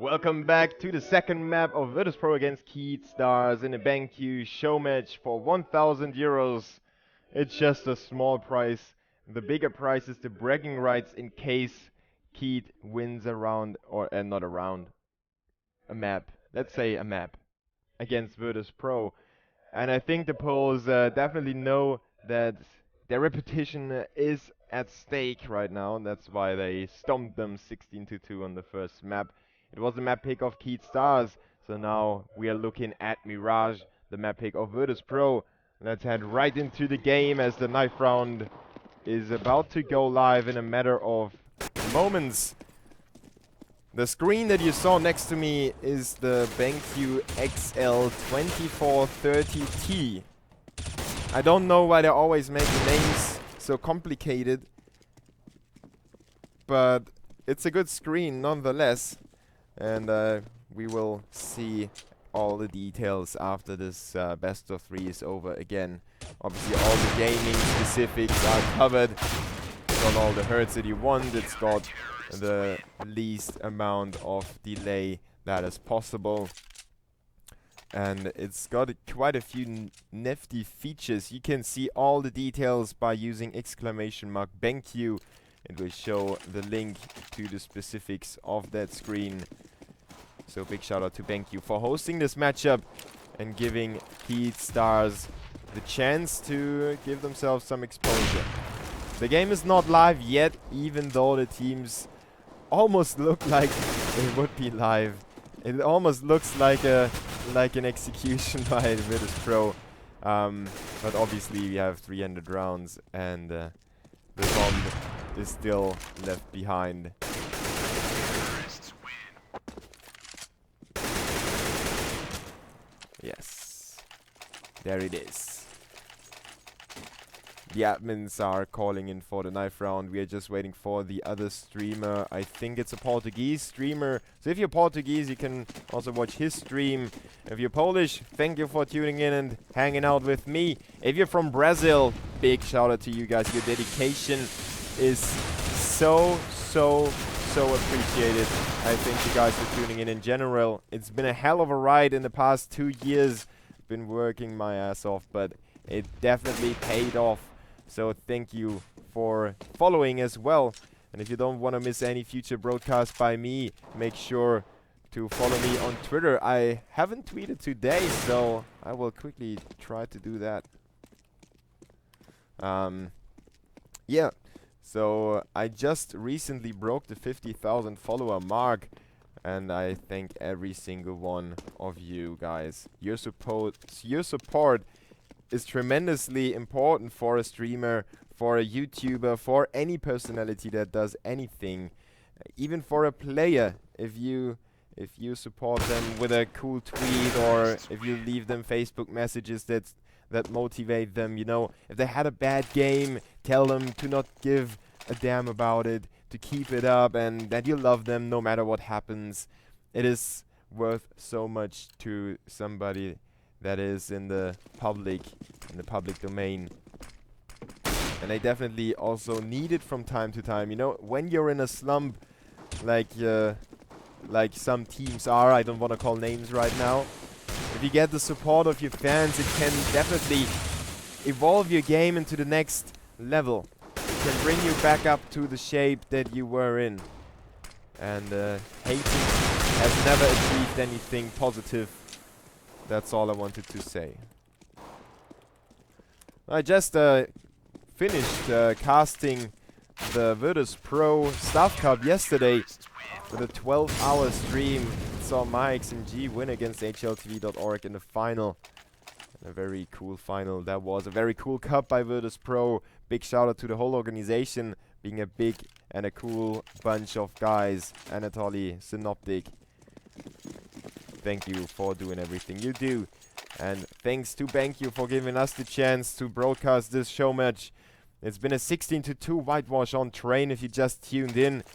Welcome back to the second map of Virtus.pro against KeyD Stars in a BenQ show match for 1,000 euros. It's just a small prize. The bigger prize is the bragging rights in case KeyD wins a round, or not a round, a map. Let's say a map against Virtus.pro. And I think the Poles definitely know that their reputation is at stake right now. That's why they stomped them 16-2 on the first map. It was the map pick of KeyD Stars, so now we are looking at Mirage, the map pick of Virtus.pro. Let's head right into the game as the knife round is about to go live in a matter of moments. The screen that you saw next to me is the BenQ XL2430T. I don't know why they always make the names so complicated, but it's a good screen nonetheless. And we will see all the details after this best of 3 is over again. Obviously all the gaming specifics are covered. It's got all the hertz that you want. It's got the least amount of delay that is possible. And it's got quite a few nifty features. You can see all the details by using !BenQ. It will show the link to the specifics of that screen. So big shout out to BenQ for hosting this matchup and giving KeyD Stars the chance to give themselves some exposure. The game is not live yet, even though the teams almost look like they would be live. It almost looks like an execution by Virtus.pro. But obviously we have 300 rounds and the bomb is still left behind. Yes, there it is. The admins are calling in for the knife round. We are just waiting for the other streamer. I think it's a Portuguese streamer. So if you're Portuguese, you can also watch his stream. If you're Polish, thank you for tuning in and hanging out with me. If you're from Brazil, big shout out to you guys. Your dedication is so appreciated. I thank you guys for tuning in general. It's been a hell of a ride in the past 2 years. Been working my ass off, but it definitely paid off. So thank you for following as well. And if you don't want to miss any future broadcasts by me, make sure to follow me on Twitter. I haven't tweeted today, so I will quickly try to do that. Yeah. So I just recently broke the 50,000 follower mark, and I thank every single one of you guys. Your support is tremendously important for a streamer, for a YouTuber, for any personality that does anything, even for a player. If you support them with a cool tweet, or if you leave them Facebook messages that motivate them, you know, if they had a bad game, tell them to not give a damn about it, to keep it up, and that you love them no matter what happens. It is worth so much to somebody that is in the public domain. And I definitely also need it from time to time. You know, when you're in a slump, like some teams are, I don't want to call names right now. If you get the support of your fans, it can definitely evolve your game into the next level. It can bring you back up to the shape that you were in. And hating has never achieved anything positive. That's all I wanted to say. I just finished casting the Virtus.pro Staff Cup yesterday with a 12-hour stream. Saw my XMG win against HLTV.org in the final. And a very cool final. That was a very cool cup by Virtus.pro. Big shout out to the whole organization, being a big and a cool bunch of guys. Anatoly, Synoptic, thank you for doing everything you do. And thanks to BenQ for giving us the chance to broadcast this show match. It's been a 16-2 whitewash on Train if you just tuned in.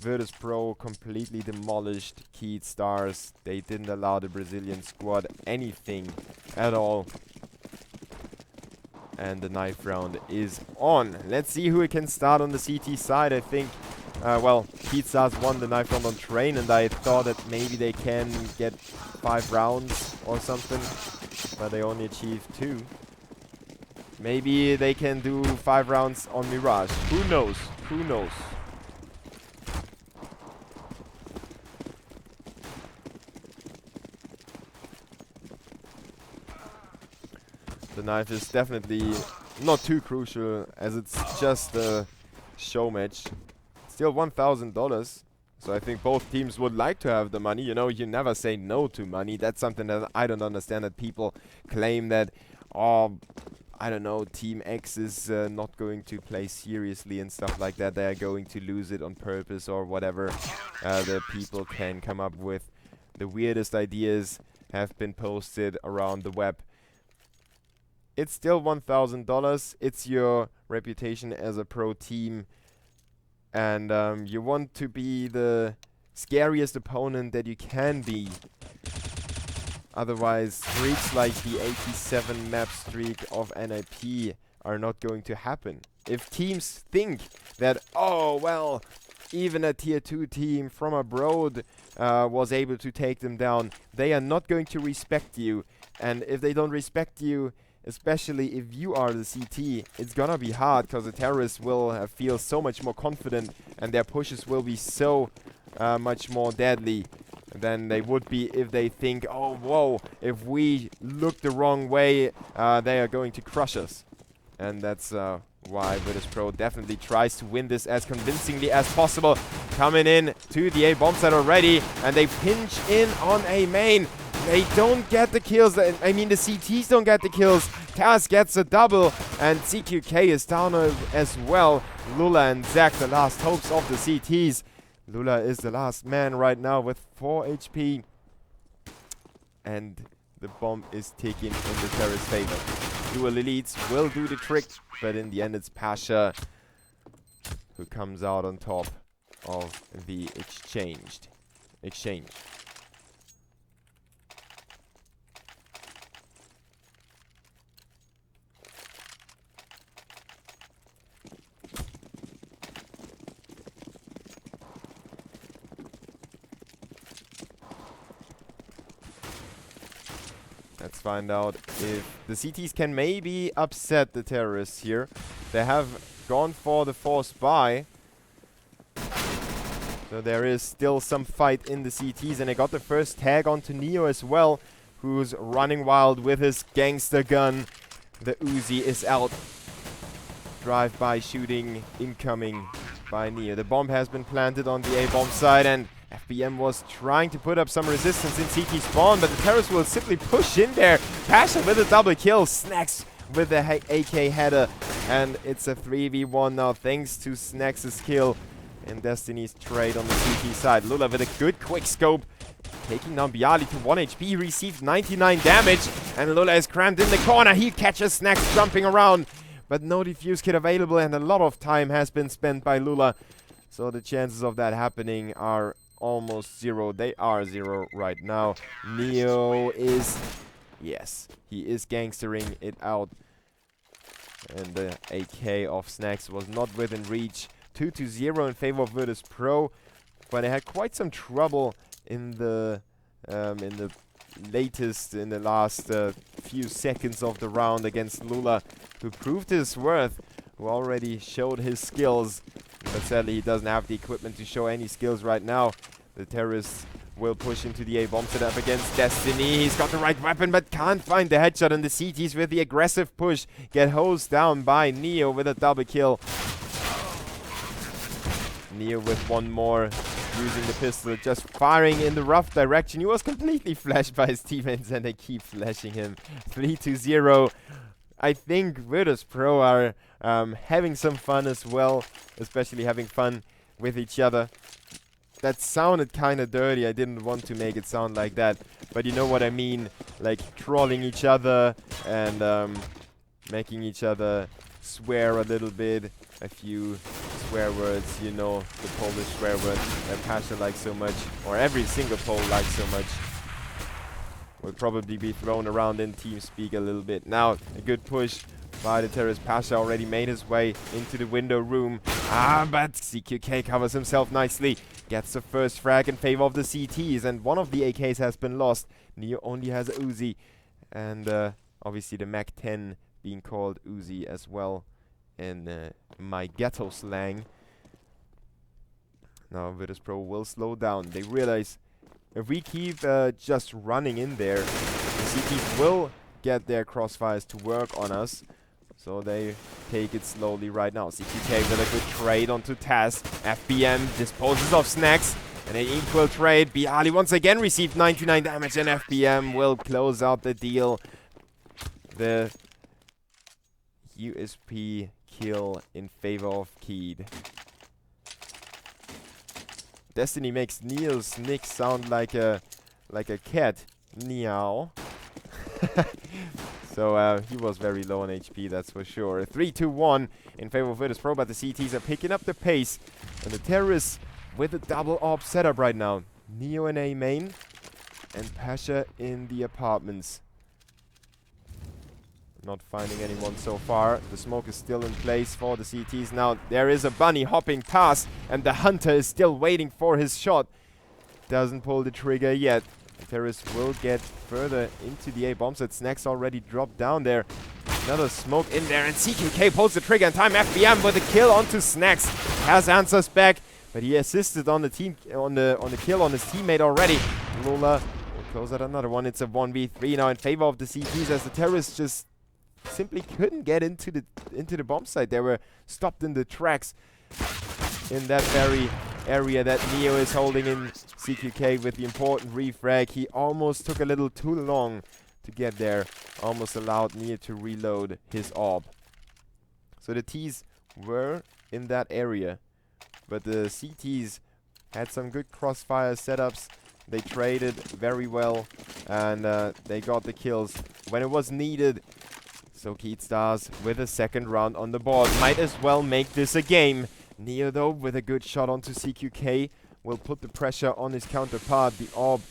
Virtus.pro completely demolished KeyD Stars. They didn't allow the Brazilian squad anything at all. And the knife round is on. Let's see who it can start on the CT side. I think well, KeyD Stars won the knife round on train, and I thought that maybe they can get 5 rounds or something, but they only achieved 2. Maybe they can do 5 rounds on Mirage. Who knows? Who knows? The knife is definitely not too crucial, as it's just a show match. Still $1,000. So I think both teams would like to have the money. You know, you never say no to money. That's something that I don't understand, that people claim that, oh, I don't know, Team X is not going to play seriously and stuff like that. They are going to lose it on purpose or whatever. The people can come up with. The weirdest ideas have been posted around the web. It's still $1,000. It's your reputation as a pro team. And you want to be the scariest opponent that you can be. Otherwise, streaks like the 87 map streak of NIP are not going to happen. If teams think that, oh, well, even a tier 2 team from abroad was able to take them down, they are not going to respect you. And if they don't respect you, especially if you are the CT, it's gonna be hard, because the terrorists will feel so much more confident, and their pushes will be so much more deadly than they would be if they think, oh, whoa, if we look the wrong way, they are going to crush us. And that's why Virtus.pro definitely tries to win this as convincingly as possible. Coming in to the A bomb site already, and they pinch in on A main. They don't get the kills. I mean, the CTs don't get the kills. Taz gets a double, and CQK is down as well. Lula and Zack, the last hopes of the CTs. Lula is the last man right now with 4 HP. And the bomb is ticking in the terrorist favor. Dual elites will do the trick, but in the end it's Pasha who comes out on top of the exchange. Let's find out if the CTs can maybe upset the terrorists here. They have gone for the forced buy. So there is still some fight in the CTs, and they got the first tag onto Neo as well, who's running wild with his gangster gun. The Uzi is out. Drive-by shooting incoming by Neo. The bomb has been planted on the A-bomb side, and FBM was trying to put up some resistance in CT spawn, but the terrorists will simply push in there. Pasha with a double kill. Snacks with the AK header, and it's a 3v1 now thanks to Snacks' kill in Destiny's trade on the CT side. Lula with a good quick scope, taking down Bialy to 1 HP. He received 99 damage, and Lula is crammed in the corner. He catches Snacks jumping around, but no defuse kit available, and a lot of time has been spent by Lula. So the chances of that happening are almost 0. They are 0 right now. Neo is, yes, he is gangstering it out. And the AK of Snacks was not within reach. 2-0 in favor of Virtus.pro, but they had quite some trouble in the last few seconds of the round against Lula, who proved his worth, who already showed his skills. But sadly, he doesn't have the equipment to show any skills right now. The terrorists will push into the A-bomb set up against Destiny. He's got the right weapon, but can't find the headshot. And the CTs with the aggressive push get hosed down by Neo with a double kill. Neo with one more, using the pistol, just firing in the rough direction. He was completely flashed by his teammates, and they keep flashing him. 3-0. I think Virtus.pro are having some fun as well, especially having fun with each other. That sounded kind of dirty. I didn't want to make it sound like that, but you know what I mean. Like trolling each other and making each other swear a little bit. A few swear words, you know, the Polish swear words that Pasha likes so much, or every single Pole likes so much, will probably be thrown around in TeamSpeak a little bit. Now, a good push by the terrorist. Pasha already made his way into the window room. But CQK covers himself nicely. Gets the first frag in favor of the CTs, and one of the AKs has been lost. Neo only has a Uzi, and obviously the Mac 10 being called Uzi as well in my ghetto slang. Now Virtus.pro will slow down. They realize if we keep just running in there, the CTs will get their crossfires to work on us. So they take it slowly right now. CQK with a good trade onto Taz. FBM disposes of Snacks. And an equal trade. Bialy once again received 99 damage, and FBM will close out the deal. The USP kill in favor of KeyD. Destiny makes Neil's nick sound like a cat. Meow. So he was very low on HP, that's for sure. 3-2-1 in favor of Virtus.pro, but the CTs are picking up the pace. And the terrorists with a double AWP setup right now. Neo in A main and Pasha in the apartments. Not finding anyone so far. The smoke is still in place for the CTs. Now there is a bunny hopping past, and the hunter is still waiting for his shot. Doesn't pull the trigger yet. The terrorists will get further into the A bomb site. Snacks already dropped down there. Another smoke in there, and CQK pulls the trigger in time. FBM with a kill onto Snacks. Has answers back, but he assisted on the team on the kill on his teammate already. Lola will close out another one. It's a 1v3 now in favor of the CTs, as the terrorists just simply couldn't get into the bomb site. They were stopped in the tracks in that very area that Neo is holding in. CQK with the important refrag. He almost took a little too long to get there. Almost allowed Neo to reload his AWP. So the T's were in that area, but the CTs had some good crossfire setups. They traded very well, and they got the kills when it was needed. So KeyD Stars with a second round on the board. Might as well make this a game. Neo, though, with a good shot onto CQK, will put the pressure on his counterpart. The AWP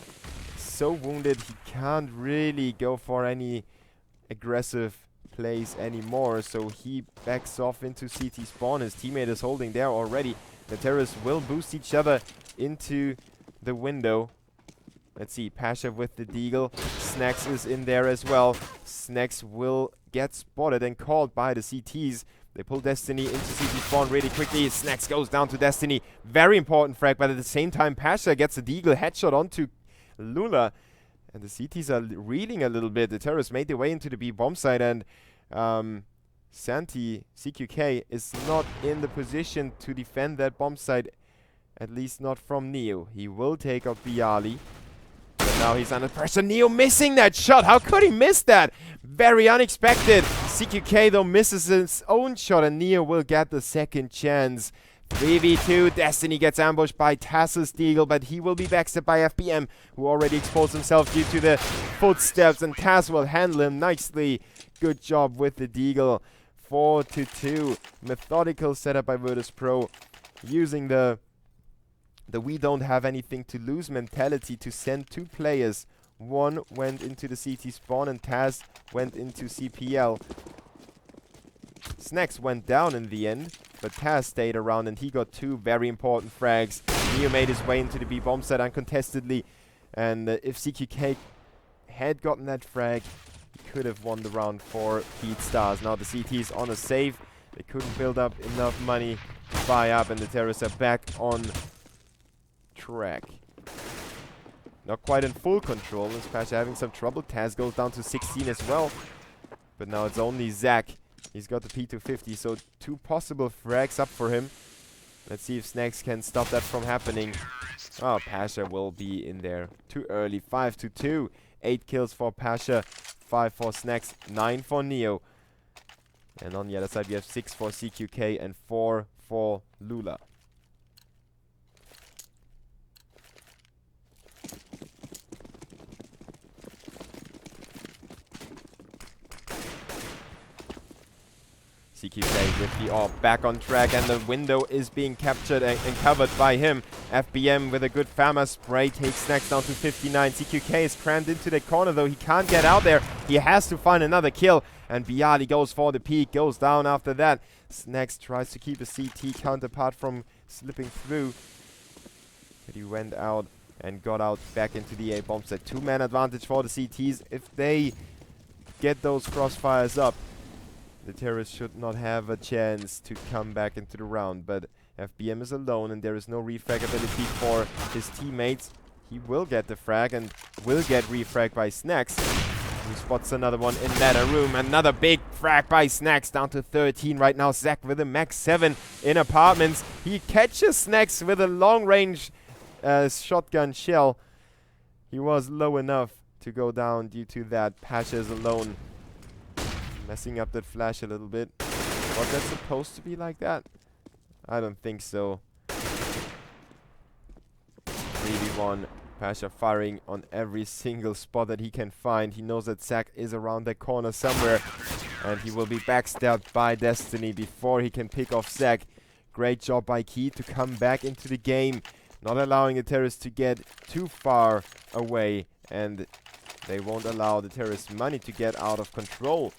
so wounded he can't really go for any aggressive plays anymore. So he backs off into CT spawn. His teammate is holding there already. The terrorists will boost each other into the window. Let's see, Pasha with the deagle. Snacks is in there as well. Snacks will get spotted and called by the CTs. They pull Destiny into CT spawn really quickly. Snacks goes down to Destiny. Very important frag, but at the same time, Pasha gets a deagle headshot onto Lula. And the CTs are reeling a little bit. The terrorists made their way into the B bomb site, and Santi, CQK, is not in the position to defend that bomb site, at least not from Neo. He will take out Bialy. But now he's under pressure. Neo missing that shot. How could he miss that? Very unexpected. CQK, though, misses his own shot, and Neo will get the second chance. 3v2. Destiny gets ambushed by Taz's deagle, but he will be backstabbed by FBM, who already exposed himself due to the footsteps, and Taz will handle him nicely. Good job with the deagle. 4-2. Methodical setup by Virtus.pro, using the we don't have anything to lose mentality to send two players. One went into the CT spawn and Taz went into CPL. Snacks went down in the end, but Taz stayed around and he got two very important frags. Neo made his way into the B bomb set uncontestedly, and if CQK had gotten that frag, he could have won the round for KeyD Stars. Now the CT's on a save. They couldn't build up enough money to buy up, and the terrorists are back on track. Not quite in full control. Is Pasha having some trouble? Taz goes down to 16 as well. But now it's only Zach. He's got the P250, so two possible frags up for him. Let's see if Snacks can stop that from happening. Oh, Pasha will be in there too early. 5-2. 8 kills for Pasha, 5 for Snacks, 9 for Neo. And on the other side we have 6 for CQK and 4 for Lula. CQK with the AWP back on track, and the window is being captured and covered by him. FBM with a good Fama spray takes Snacks down to 59. CQK is crammed into the corner though. He can't get out there. He has to find another kill, and Bialy goes for the peak, goes down after that. Snacks tries to keep a CT counterpart from slipping through, but he went out and got out back into the A bomb set. 2-man advantage for the CTs. If they get those crossfires up, the terrorists should not have a chance to come back into the round, but FBM is alone and there is no refrag ability for his teammates. He will get the frag and will get refragged by Snacks, who spots another one in ladder room. Another big frag by Snacks, down to 13 right now. Zach with a max 7 in apartments. He catches Snacks with a long range shotgun shell. He was low enough to go down due to that. Pasha is alone, messing up that flash a little bit. Was that supposed to be like that? I don't think so. 3v1. Pasha firing on every single spot that he can find. He knows that Zach is around that corner somewhere, and he will be backstabbed by Destiny before he can pick off Zach. Great job by KeyD to come back into the game, not allowing the terrorists to get too far away, and they won't allow the terrorists' money to get out of control.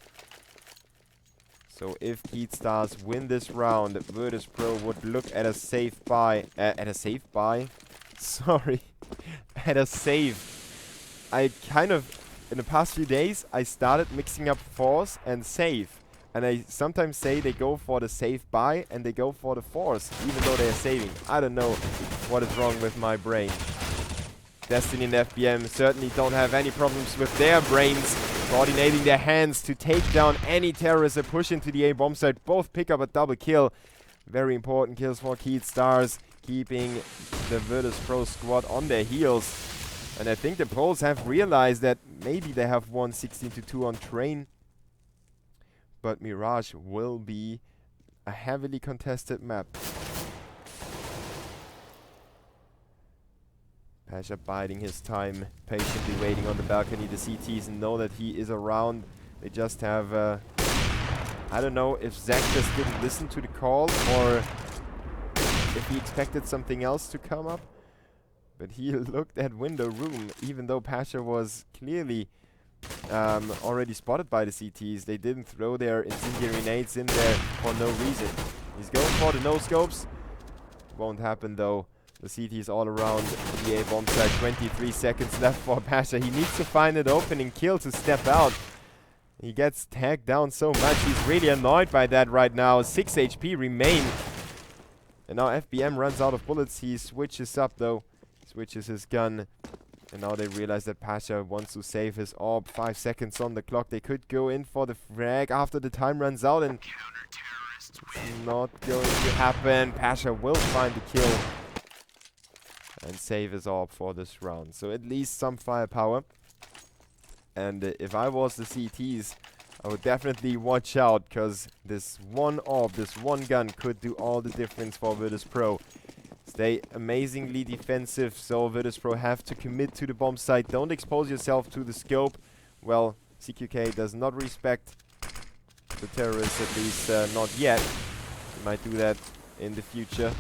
So if KeyD Stars win this round, Virtus.pro would look at a safe buy. Sorry. At a save. I kind of, in the past few days, I started mixing up force and save. And I sometimes say they go for the safe buy and they go for the force, even though they are saving. I don't know what is wrong with my brain. Destiny and FBM certainly don't have any problems with their brains, coordinating their hands to take down any terrorist that push into the A bomb site. Both pick up a double kill. Very important kills for KeyD Stars, keeping the Virtus.pro squad on their heels. And I think the pros have realized that maybe they have won 16-2 on Train, but Mirage will be a heavily contested map. Pasha biding his time, patiently waiting on the balcony. The CTs know that he is around. They just have, I don't know if Zach just didn't listen to the call or if he expected something else to come up. But he looked at window room, even though Pasha was clearly already spotted by the CTs. They didn't throw their incendiary nades in there for no reason. He's going for the no-scopes. Won't happen though. The CTs all around the A bomb site. 23 seconds left for Pasha. He needs to find an opening kill to step out. He gets tagged down so much. He's really annoyed by that right now. 6 HP remain. And now FBM runs out of bullets. He switches up though. Switches his gun. And now they realize that Pasha wants to save his orb. 5 seconds on the clock. They could go in for the frag after the time runs out. And it's not going to happen. Pasha will find the kill and save his orb for this round. So at least some firepower. And if I was the CTs, I would definitely watch out, because this one orb, this one gun could do all the difference for Virtus.pro. Stay amazingly defensive, so Virtus.pro have to commit to the bomb site. Don't expose yourself to the scope. Well, CQK does not respect the terrorists, at least not yet. He might do that in the future.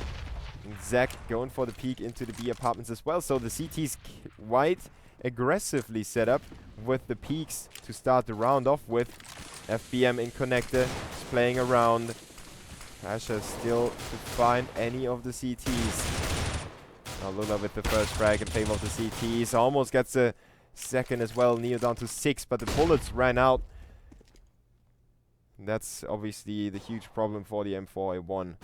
And Zach going for the peek into the B apartments as well. So the CT's quite aggressively set up with the peaks to start the round off with. FBM in connector is playing around. Pasha still to find any of the CTs. Now Lula with the first frag in favor of the CTs. Almost gets a second as well. Neo down to 6, but the bullets ran out. And that's obviously the huge problem for the M4A1.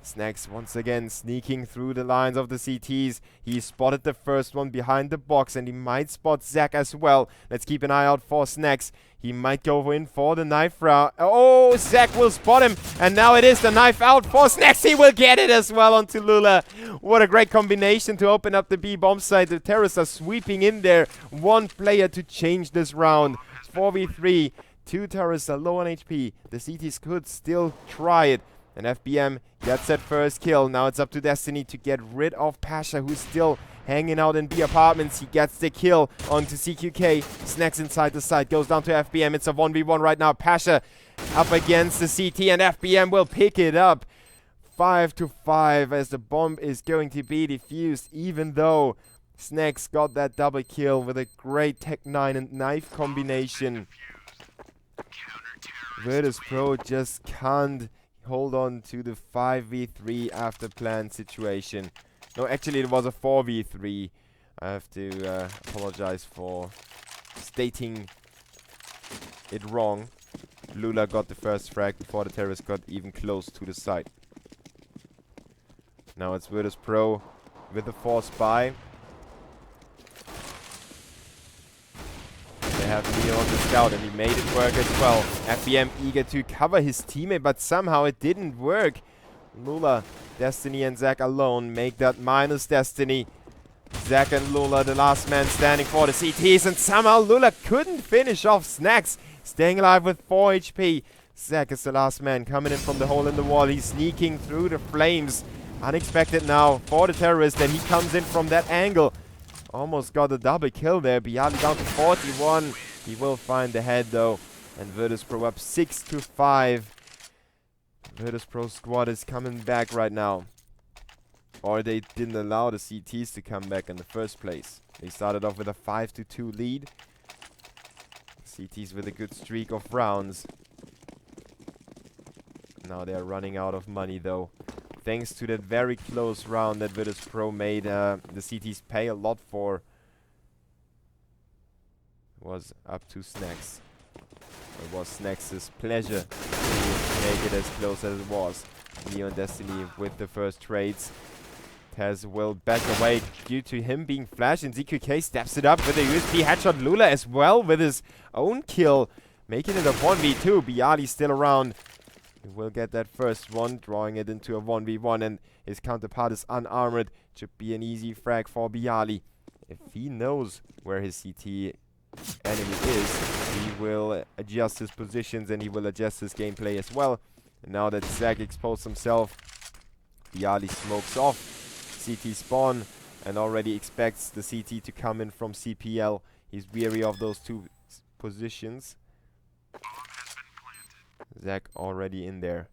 Snacks once again sneaking through the lines of the CTs. He spotted the first one behind the box, and he might spot Zach as well. Let's keep an eye out for Snacks. He might go in for the knife round. Oh, Zach will spot him, and now it is the knife out for Snacks. He will get it as well onto Lula. What a great combination to open up the B bomb site. The terrorists are sweeping in there. One player to change this round. 4v3. 2 terrorists are low on HP. The CTs could still try it. And FBM gets that first kill. Now it's up to Destiny to get rid of Pasha, who's still hanging out in B apartments. He gets the kill onto CQK. Snacks inside the site. Goes down to FBM. It's a 1v1 right now. Pasha up against the CT, and FBM will pick it up. 5-5 as the bomb is going to be defused, even though Snacks got that double kill with a great Tech 9 and knife combination. Virtus.pro just can't hold on to the 5v3 after planned situation. No, actually it was a 4v3. I have to apologize for stating it wrong. Lula got the first frag before the terrorist got even close to the site. Now it's Virtus.pro with the force buy. They have Leo on the scout, and he made it work as well. FBM eager to cover his teammate, but somehow it didn't work. Lula, Destiny, and Zack alone make that minus Destiny. Zack and Lula, the last man standing for the CTs, and somehow Lula couldn't finish off Snacks, staying alive with 4 HP. Zack is the last man coming in from the hole in the wall. He's sneaking through the flames. Unexpected now for the terrorist, and he comes in from that angle. Almost got a double kill there. Bialy down to 41. He will find the head though. And Virtus.pro up 6-5. Virtus.pro squad is coming back right now. Or they didn't allow the CTs to come back in the first place. They started off with a 5-2 lead. CTs with a good streak of rounds. Now they're running out of money though. Thanks to that very close round that Virtus.pro made the CTs pay a lot for. Was up to Snacks. It was Snacks' pleasure to make it as close as it was. Leo and Destiny with the first trades. Taz will back away due to him being flashed, and ZQK steps it up with a USP headshot. Lula as well with his own kill, making it a 1v2. Bialy still around. He will get that first one, drawing it into a 1v1, and his counterpart is unarmored. Should be an easy frag for Bialy. If he knows where his CT enemy is, he will adjust his positions and he will adjust his gameplay as well. And now that Zack exposed himself, Bialy smokes off CT spawn and already expects the CT to come in from CPL. He's weary of those two positions. Zack already in there.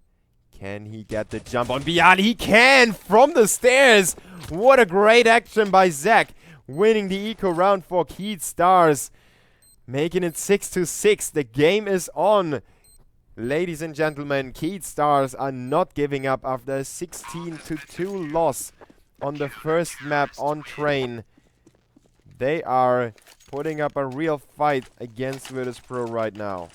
Can he get the jump on Bialy? He can! From the stairs! What a great action by Zack. Winning the eco round for KeyD Stars. Making it 6-6. The game is on. Ladies and gentlemen, KeyD Stars are not giving up after a 16-2 loss on the first map on Train. They are putting up a real fight against Virtus.pro right now.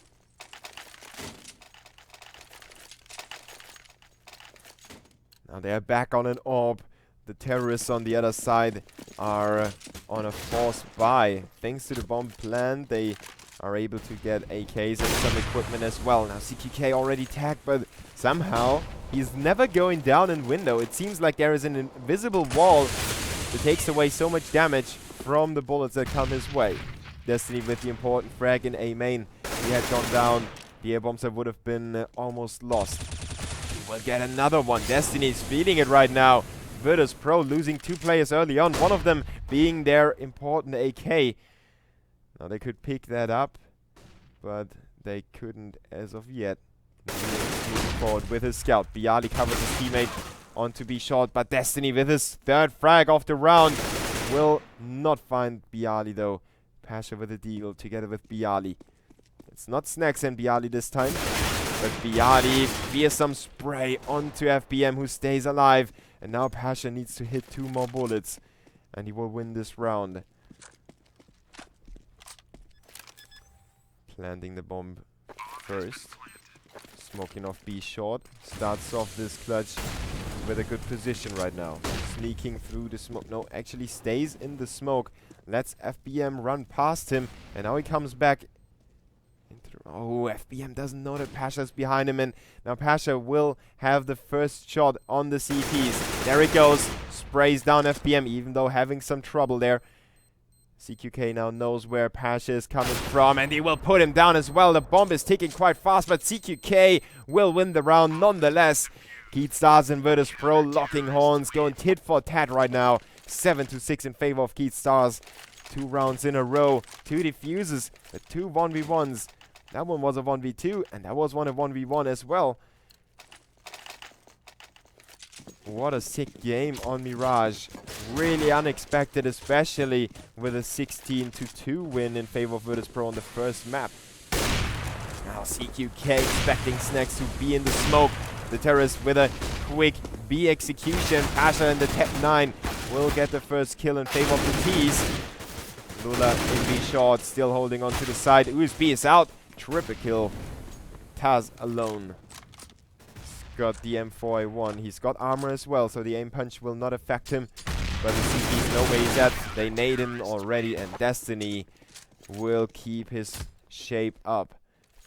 Now they are back on an orb. The terrorists on the other side are on a force buy. Thanks to the bomb plan, they are able to get AKs and some equipment as well. Now CQK already tagged, but somehow he's never going down in window. It seems like there is an invisible wall that takes away so much damage from the bullets that come his way. Destiny with the important frag in A main. He had gone down. The air bombs would have been almost lost. We'll get another one. Destiny's feeling it right now. Virtus.pro losing 2 players early on, one of them being their important AK. Now they could pick that up, but they couldn't as of yet. Moving forward with his scout. Bialy covers his teammate on to be shot, but Destiny with his 3rd frag of the round will not find Bialy though. Pasha with a deagle together with Bialy. It's not Snacks and Bialy this time. But Bialy fearsome spray onto FBM, who stays alive. And now Pasha needs to hit 2 more bullets. And he will win this round. Planting the bomb first. Smoking off B short. Starts off this clutch with a good position right now. Sneaking through the smoke. No, actually stays in the smoke. Lets FBM run past him. And now he comes back. Oh, FBM doesn't know that Pasha's behind him, and now Pasha will have the first shot on the CTs. There it goes. Sprays down FBM, even though having some trouble there. CQK now knows where Pasha is coming from, and he will put him down as well. The bomb is ticking quite fast, but CQK will win the round nonetheless. KeyD Stars and Virtus.pro locking horns, going tit for tat right now. 7-6 in favor of KeyD Stars. 2 rounds in a row. 2 defuses, 2 1v1s. That one was a 1v2, and that was one a 1v1 as well. What a sick game on Mirage. Really unexpected, especially with a 16-2 win in favor of Virtus.pro on the first map. Now CQK expecting Snacks to be in the smoke. The terrorist with a quick B execution. Pasha and the Tep 9 will get the first kill in favor of the T's. Lula in B short, still holding on to the side. USB is out. Triple kill. Taz alone. Got the M4A1. He's got armor as well, so the aim punch will not affect him. But the CTs know where he's at. They nade him already, and Destiny will keep his shape up.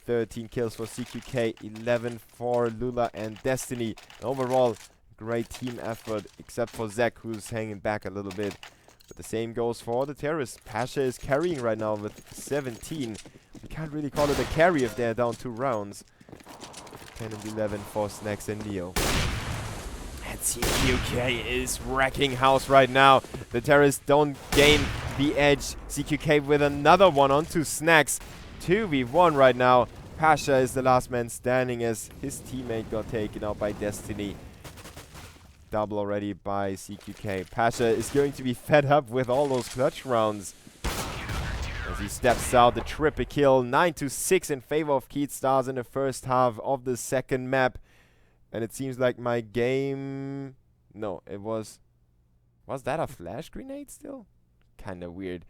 13 kills for CQK, 11 for Lula and Destiny. Overall, great team effort, except for Zach, who's hanging back a little bit. But the same goes for the terrorists. Pasha is carrying right now with 17. We can't really call it a carry if they're down 2 rounds. 10 and 11 for Snacks and Neo. And CQK is wrecking house right now. The terrorists don't gain the edge. CQK with another one onto Snacks. 2v1 right now. Pasha is the last man standing as his teammate got taken out by Destiny. Double already by CQK. Pasha is going to be fed up with all those clutch rounds. As he steps out, the triple kill. 9-6 in favor of KeyD Stars in the first half of the second map. And it seems like my game... No, it was... Was that a flash grenade still? Kinda weird.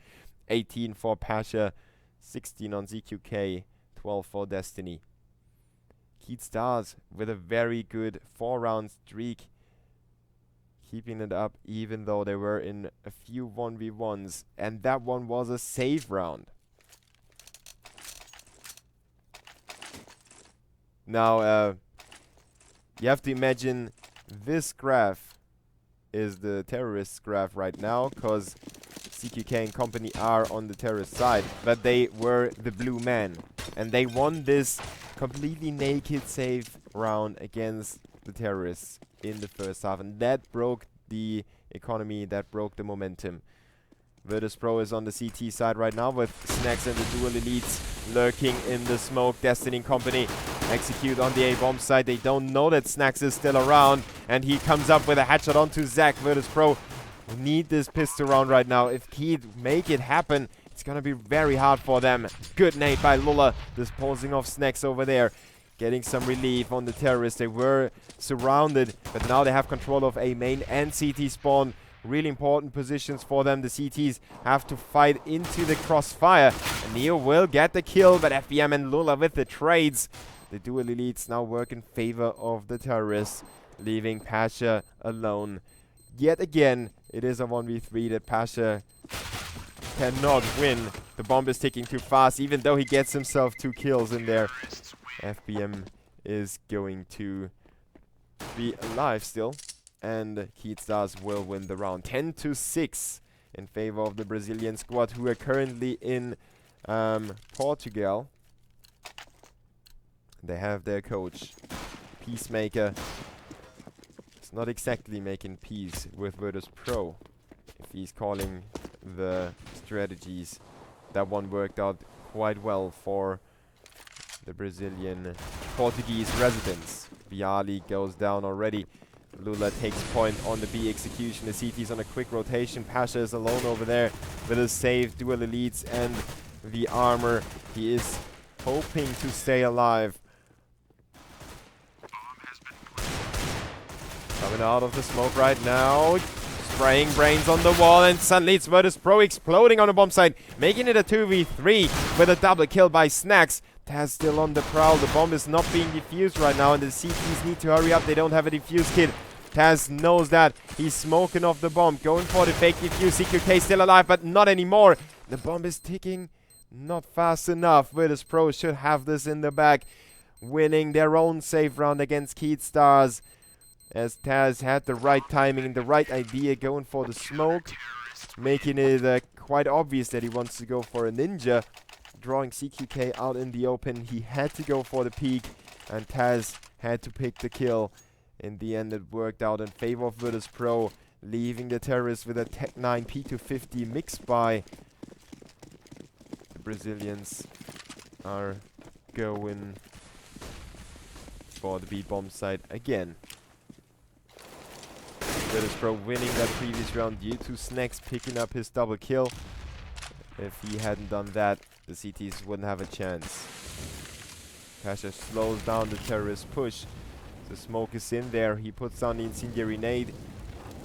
18 for Pasha. 16 on ZQK, 12 for Destiny. KeyD Stars with a very good 4-round streak. Keeping it up even though they were in a few 1v1s. And that one was a save round. Now, you have to imagine this graph is the terrorists graph right now, because CQK and company are on the terrorist side, but they were the blue man, and they won this completely naked save round against the terrorists in the first half, and that broke the economy, that broke the momentum. Virtus.pro is on the CT side right now with Snacks and the dual elites lurking in the smoke. Destiny and company execute on the A-bomb side. They don't know that Snacks is still around, and he comes up with a headshot onto Zach. Virtus.pro need this pistol round right now. If KeyD make it happen, it's gonna be very hard for them. Good nade by Lula, disposing of Snacks over there. Getting some relief on the terrorists. They were surrounded, but now they have control of A main and CT spawn. Really important positions for them. The CTs have to fight into the crossfire. And Neo will get the kill, but FBM and Lula with the trades. The dual elites now work in favor of the terrorists, leaving Pasha alone. Yet again, it is a 1v3 that Pasha cannot win. The bomb is ticking too fast, even though he gets himself 2 kills in there. FBM is going to be alive still. And KeyD Stars will win the round. 10-6 in favor of the Brazilian squad, who are currently in Portugal. They have their coach, Peacemaker. It's not exactly making peace with Virtus.pro if he's calling the strategies. That one worked out quite well for the Brazilian Portuguese residents. Viali goes down already. Lula takes point on the B execution. The CT's on a quick rotation. Pasha is alone over there with a save, dual elites and the armor. He is hoping to stay alive. Coming out of the smoke right now. Spraying brains on the wall, and suddenly it's Virtus.pro exploding on the bomb site, making it a 2v3 with a double kill by Snacks. Taz still on the prowl. The bomb is not being defused right now, and the CTs need to hurry up. They don't have a defuse kit. Taz knows that. He's smoking off the bomb, going for the fake defuse. CQK still alive, but not anymore. The bomb is ticking not fast enough. Virtus.pro should have this in the bag, winning their own save round against KeyD Stars, as Taz had the right timing and the right idea, going for the smoke, making it quite obvious that he wants to go for a ninja. Drawing CQK out in the open, he had to go for the peek, and Taz had to pick the kill. In the end, it worked out in favor of Virtus.pro, leaving the terrorists with a Tech 9 P250 mixed by. The Brazilians are go in for the B bomb site again. Virtus.pro winning that previous round due to Snacks picking up his double kill. If he hadn't done that, the CTs wouldn't have a chance. Pasha slows down the terrorist push. The smoke is in there. He puts down the incendiary nade.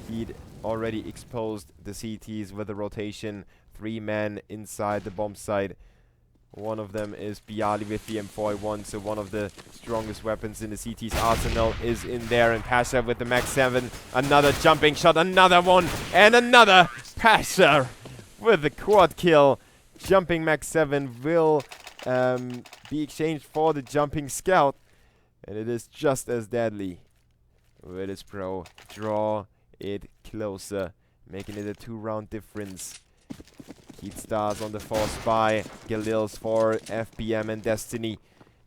He'd already exposed the CTs with a rotation. 3 men inside the bomb site. One of them is Bialy with the M4A1, so one of the strongest weapons in the CT's arsenal is in there. And Pasha with the Max 7. Another jumping shot, another one, and another. Pasha with the quad kill. Jumping Max 7 will be exchanged for the jumping scout. And it is just as deadly. Virtus.pro draw it closer, making it a 2-round difference. KeyD stars on the force by Galils for FBM and Destiny.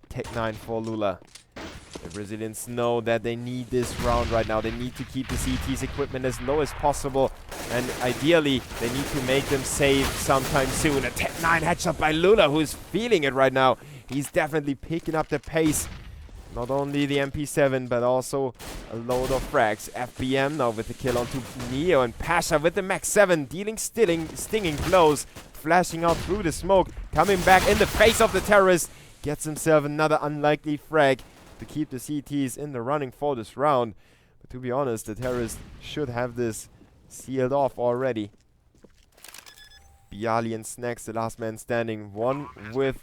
Tech9 for Lula. The Brazilians know that they need this round right now. They need to keep the CT's equipment as low as possible. And ideally, they need to make them save sometime soon. A Tech9 headshot by Lula, who is feeling it right now. He's definitely picking up the pace. Not only the MP7, but also a load of frags. FBM now with the kill onto Neo, and Pasha with the Max 7 dealing stinging blows, flashing out through the smoke, coming back in the face of the terrorist, gets himself another unlikely frag to keep the CTs in the running for this round. But to be honest, the terrorist should have this sealed off already. Bialy and Snacks, the last man standing, one with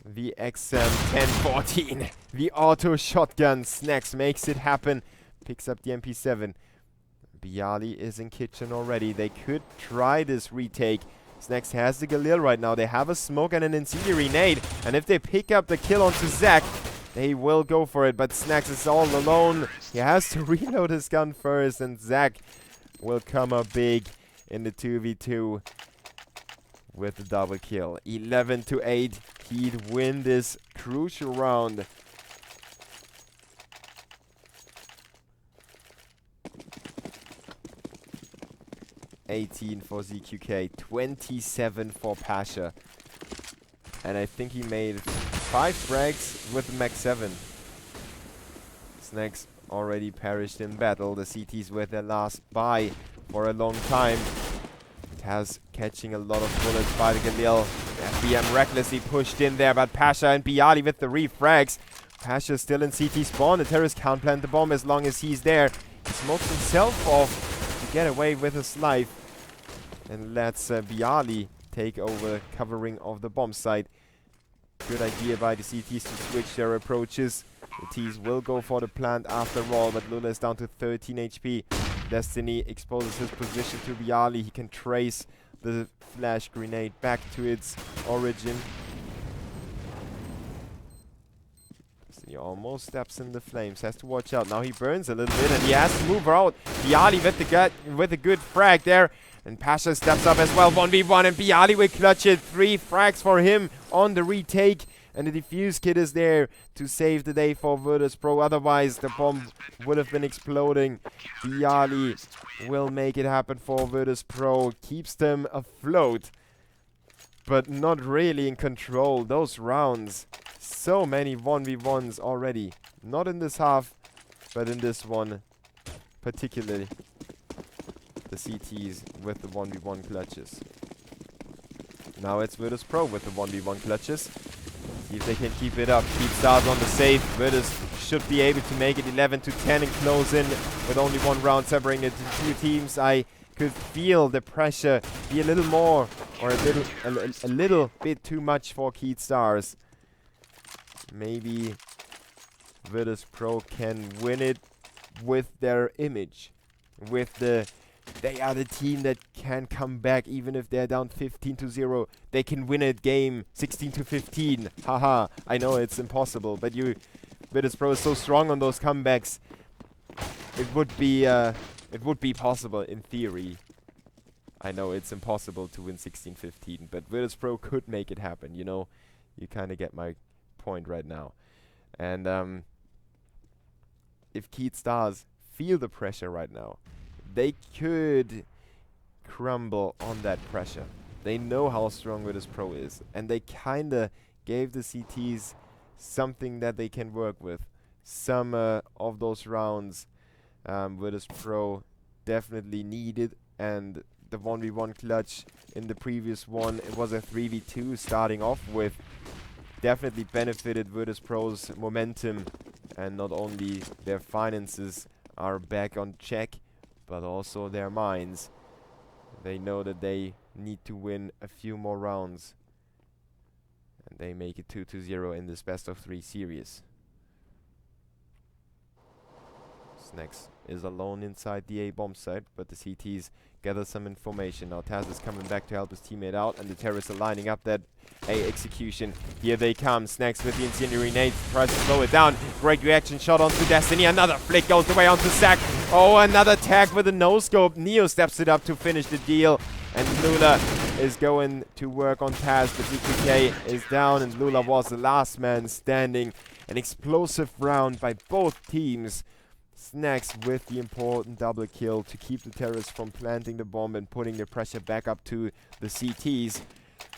the XM1014, the auto shotgun. Snacks makes it happen, picks up the MP7. Bialy is in kitchen already. They could try this retake. Snacks has the Galil right now. They have a smoke and an incendiary nade, and if they pick up the kill onto Zach, they will go for it. But Snacks is all alone. He has to reload his gun first, and Zach will come up big in the 2v2 with the double kill. 11-8. KeyD win this crucial round. $18 for ZQK, 27 for Pasha. And I think he made 5 frags with the Max 7. Snacks already perished in battle. The CTs were their last buy for a long time. Taz catching a lot of bullets by the Galil. FBM recklessly pushed in there, but Pasha and Bialy with the refrags. Pasha still in CT spawn. The terrorist can't plant the bomb as long as he's there. He smokes himself off to get away with his life. And lets Bialy take over covering of the bomb site. Good idea by the CTs to switch their approaches. The T's will go for the plant after all, but Lula is down to 13 HP. Destiny exposes his position to Bialy. He can trace the flash grenade back to its origin. Destiny almost steps in the flames. Has to watch out. Now he burns a little bit and he has to move out. Bialy with a good frag there. And Pasha steps up as well. 1v1 and Bialy will clutch it. 3 frags for him on the retake. And the defuse kit is there to save the day for Virtus.pro. Otherwise, the bomb would have been exploding. Bialy will make it happen for Virtus.pro. Keeps them afloat, but not really in control. Those rounds, so many 1v1s already. Not in this half, but in this one particularly. The CTs with the 1v1 clutches. Now it's Virtus.pro with the 1v1 clutches. See if they can keep it up. KeyD stars on the save. Virtus should be able to make it 11-10 and close in with only 1 round separating the 2 teams. I could feel the pressure be a little more, or a little bit too much for KeyD stars. Maybe Virtus.pro can win it with their image, with the they are the team that can come back even if they're down 15-0. They can win a game 16-15. Haha, I know it's impossible, but Virtus.pro is so strong on those comebacks. It would be possible in theory. I know it's impossible to win 16-15, but Virtus.pro could make it happen, you know. You kind of get my point right now. And if KeyD stars feel the pressure right now, they could crumble on that pressure. They know how strong Virtus.pro is, and they kind of gave the CTs something that they can work with. Some of those rounds Virtus.pro definitely needed, and the 1v1 clutch in the previous one, it was a 3v2 starting off with, definitely benefited Virtus.pro's momentum, and not only their finances are back on check, but also their minds. They know that they need to win a few more rounds, and they make it 2-0 in this best of 3 series. Snacks is alone inside the A bomb site, but the CTs gather some information. Now Taz is coming back to help his teammate out, and the terrorists are lining up that A execution. Here they come. Snacks with the incendiary nade, tries to slow it down. Great reaction shot onto Destiny. Another flick goes away onto Zac. Oh, another tag with a no-scope. Neo steps it up to finish the deal, and Lula is going to work on Taz, but DKK is down, and Lula was the last man standing. An explosive round by both teams. Snacks with the important double kill to keep the terrorists from planting the bomb and putting the pressure back up to the CTs,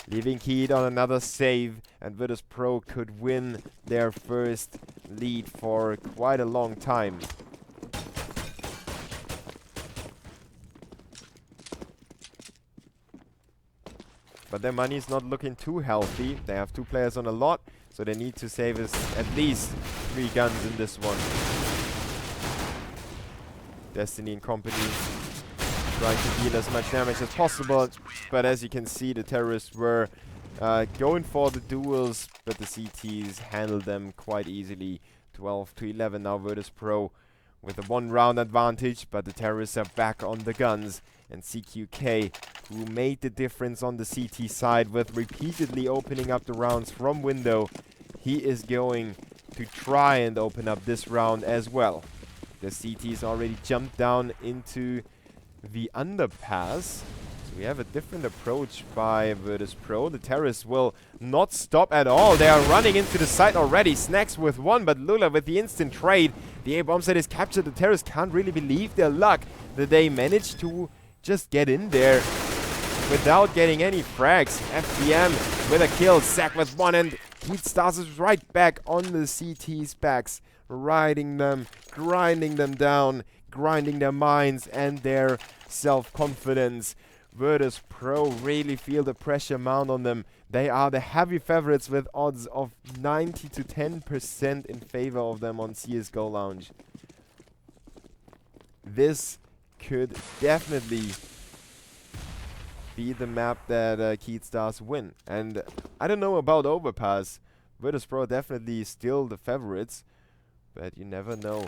leaving KeyD on another save, and Virtus.pro could win their first lead for quite a long time. But their money is not looking too healthy. They have 2 players on a lot, so they need to save us at least 3 guns in this one. Destiny and company trying to deal as much damage as possible, but as you can see, the terrorists were going for the duels, but the CTs handled them quite easily. 12-11 now, Virtus.pro with a 1-round advantage, but the terrorists are back on the guns, and CQK, who made the difference on the CT side with repeatedly opening up the rounds from window, he is going to try and open up this round as well. The CTs already jumped down into the underpass. So we have a different approach by Virtus.pro. The terrorists will not stop at all. They are running into the site already. Snacks with 1, but Lula with the instant trade. The A bomb site is captured. The terrorists can't really believe their luck that they managed to just get in there without getting any frags. FBM with a kill. Zac with 1, and KeyD Stars is right back on the CT's backs, riding them, grinding them down, grinding their minds and their self-confidence. Virtus.pro really feel the pressure mount on them. They are the heavy favorites with odds of 90 to 10% in favor of them on CSGO Lounge. This could definitely be the map that KeyD Stars win. And I don't know about Overpass. Virtus.pro definitely still the favorites, but you never know.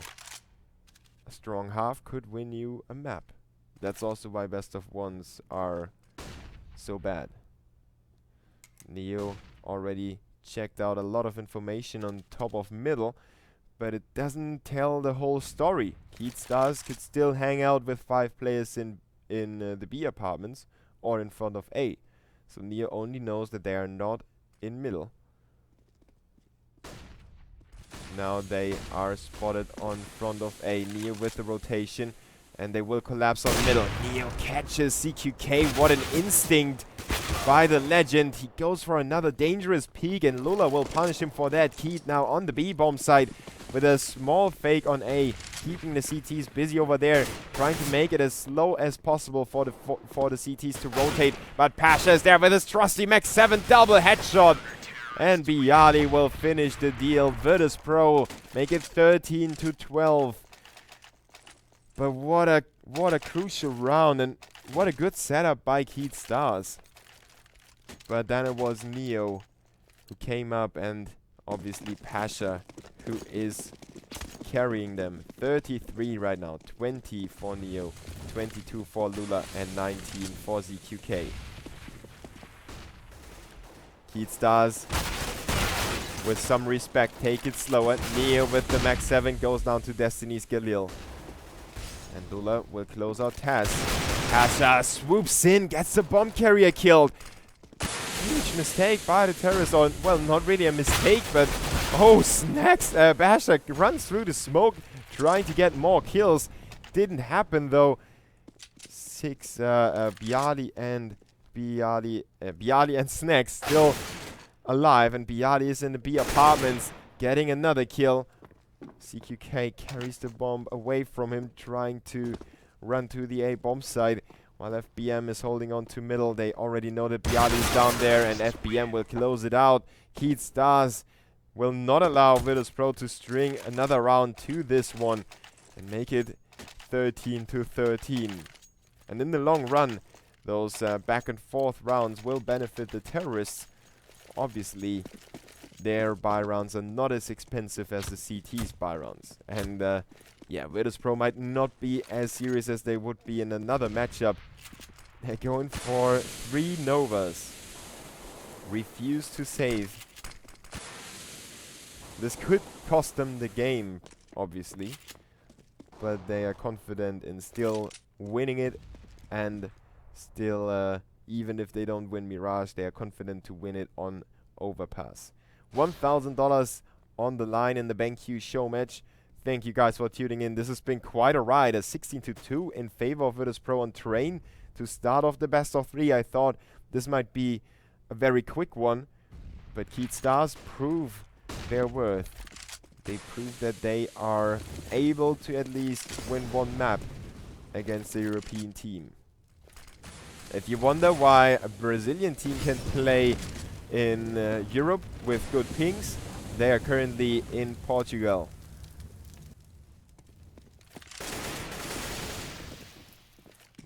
A strong half could win you a map. That's also why best of ones are so bad. Neo already checked out a lot of information on top of middle, but it doesn't tell the whole story. KeyD Stars could still hang out with 5 players in the B apartments or in front of A. So Neo only knows that they are not in middle. Now they are spotted on front of A. Neo with the rotation, and they will collapse on middle. Neo catches CQK. What an instinct by the legend. He goes for another dangerous peek, and Lula will punish him for that. KeyD now on the B bomb side with a small fake on A, keeping the CTs busy over there, trying to make it as slow as possible for the CTs to rotate. But Pasha is there with his trusty Max 7 double headshot. And Bialy will finish the deal. Virtus.pro make it 13-12. But what a crucial round, and what a good setup by KeyD Stars. But then it was Neo who came up, and obviously Pasha who is carrying them. 33 right now, 20 for Neo, 22 for Lula, and 19 for ZQK. KeyD Stars with some respect, take it slower. Neo with the Max 7 goes down to Destiny's Galil. And Lula will close out Taz. Pasha swoops in, gets the bomb carrier killed. Huge mistake by the terrorists, or well, not really a mistake, but oh, Snacks. Pasha runs through the smoke, trying to get more kills. Didn't happen though. 6 Bialy and Snacks still alive, and Bialy is in the B apartments. getting another kill. CQK carries the bomb away from him, trying to run to the A bomb site, while FBM is holding on to middle. They already know that Bialy is down there, and FBM will close it out. KeyD Stars will not allow Virtus.pro to string another round to this one and make it 13-13. And in the long run, those back and forth rounds will benefit the terrorists. Obviously, their buy rounds are not as expensive as the CT's buy rounds. And yeah, Virtus.pro might not be as serious as they would be in another matchup. They're going for 3 Novas. Refuse to save. This could cost them the game, obviously. But they are confident in still winning it. And still, even if they don't win Mirage, they are confident to win it on Overpass. $1,000 on the line in the BenQ Showmatch. Thank you guys for tuning in. This has been quite a ride. A 16-2 in favor of Virtus.pro on Train to start off the best of 3. I thought this might be a very quick one, but KeyD Stars prove their worth. They prove that they are able to at least win one map against a European team. If you wonder why a Brazilian team can play in Europe with good pings, they are currently in Portugal.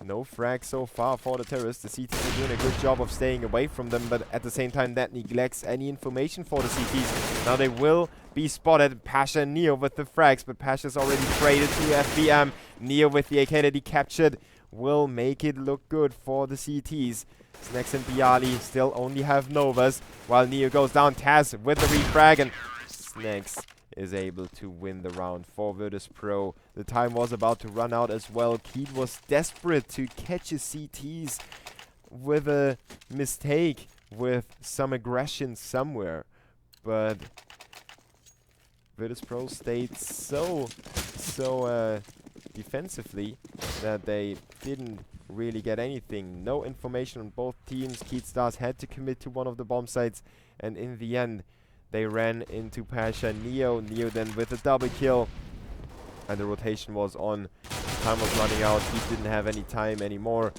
No frag so far for the terrorists. The CTs are doing a good job of staying away from them, but at the same time that neglects any information for the CTs. Now they will be spotted. Pasha and Neo with the frags, but Pasha's already traded to FBM. Neo with the AK that he captured will make it look good for the CTs. Snacks and Bialy still only have Novas, while Neo goes down. Taz with the refrag, and Snacks is able to win the round for Virtus.pro. The time was about to run out as well. KeyD was desperate to catch his CTs with a mistake, with some aggression somewhere. But Virtus.pro stayed so defensively that they didn't really get anything. No information on both teams. KeyD Stars had to commit to one of the bomb sites, and in the end they ran into Pasha and Neo. Neo then with a double kill, and the rotation was on. Time was running out. He didn't have any time anymore,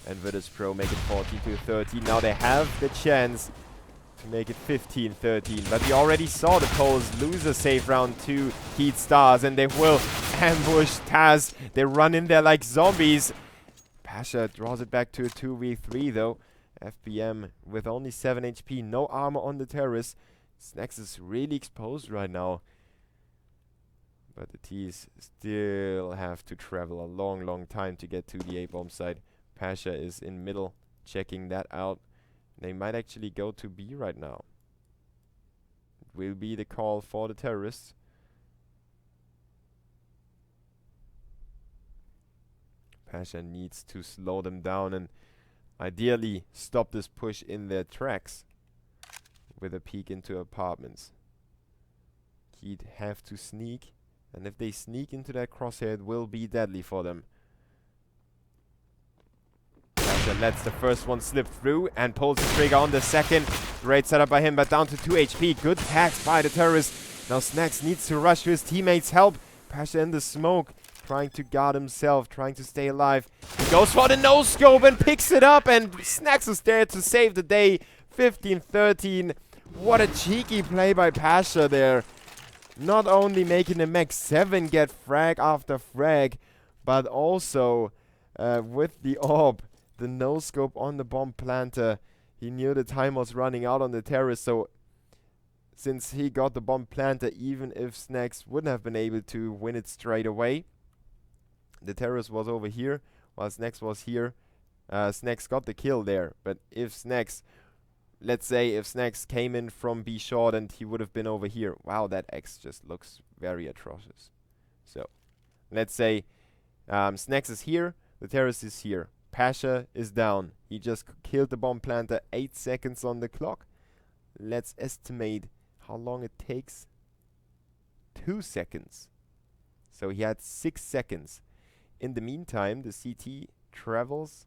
and Virtus.pro make it 14-13. Now they have the chance to make it 15-13, but we already saw the Poles lose a safe round to KeyD Stars, and they will ambush Taz. They run in there like zombies. Pasha draws it back to a 2v3 though. FBM with only 7 HP, no armor on the terrorists. Snacks is really exposed right now. But the T's still have to travel a long time to get to the A-bomb site. Pasha is in middle, checking that out. They might actually go to B right now. It will be the call for the terrorists. Pasha needs to slow them down and ideally stop this push in their tracks with a peek into apartments. KeyD have to sneak, and if they sneak into that crosshair, it will be deadly for them. Pasha lets the first one slip through and pulls the trigger on the second. Great setup by him, but down to 2 HP. Good tags by the terrorist. Now Snacks needs to rush to his teammates' help. Pasha in the smoke, trying to guard himself, trying to stay alive. He goes for the no-scope and picks it up, and Snacks is there to save the day. 15-13. What a cheeky play by Pasha there. Not only making the Max 7 get frag after frag, but also with the orb, the no-scope on the bomb planter. He knew the time was running out on the terrorist, so since he got the bomb planter, even if Snacks wouldn't have been able to win it straight away, the terrorist was over here, while Snacks was here. Snacks got the kill there, but if Snacks, let's say if Snacks came in from B short and he would have been over here. Wow, that X just looks very atrocious. So, let's say Snacks is here, the terrorist is here. Pasha is down. He just killed the bomb planter, 8 seconds on the clock. Let's estimate how long it takes. 2 seconds. So he had 6 seconds. In the meantime, the CT travels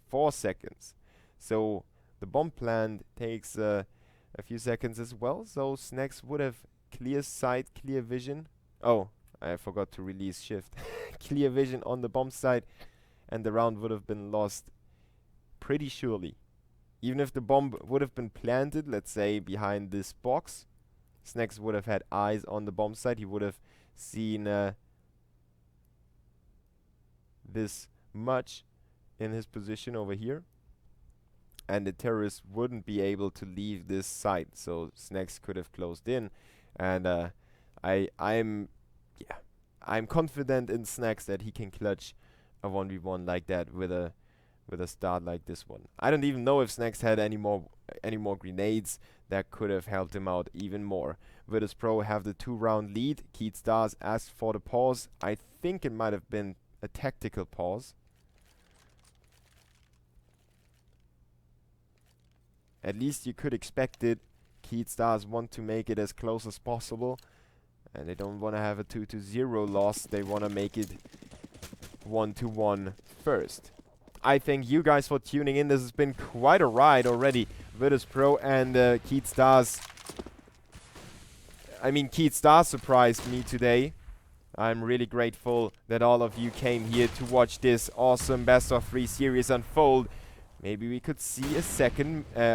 4 seconds. So the bomb plant takes a few seconds as well. So Snacks would have clear sight, clear vision. Oh, I forgot to release shift. Clear vision on the bomb site, and the round would have been lost pretty surely. Even if the bomb would have been planted, let's say, behind this box, Snacks would have had eyes on the bomb site. He would have seen this much in his position over here, and the terrorist wouldn't be able to leave this site, so Snacks could have closed in. And I'm confident in Snacks that he can clutch a 1v1 like that with a start like this one. I don't even know if Snacks had any more grenades that could have helped him out even more. Virtus.pro have the 2-round lead. KeyD Stars asked for the pause. I think it might have been a tactical pause. At least you could expect it. KeyD Stars want to make it as close as possible, and they don't want to have a 2-0 loss. They want to make it 1-1 first. I thank you guys for tuning in. This has been quite a ride already. Virtus.pro and KeyD Stars. I mean, KeyD Stars surprised me today. I'm really grateful that all of you came here to watch this awesome best of 3 series unfold. Maybe we could see a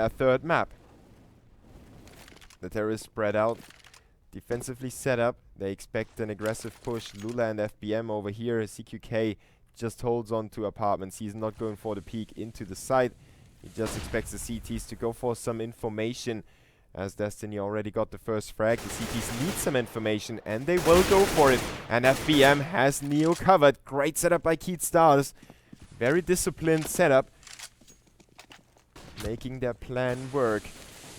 third map. The terrorists spread out, defensively set up. They expect an aggressive push. Lula and FBM over here. CQK just holds on to apartments. He's not going for the peek into the site. He just expects the CTs to go for some information, as Destiny already got the first frag. The CTs need some information, and they will go for it. And FBM has Neo covered. Great setup by KeyD Stars. Very disciplined setup, making their plan work.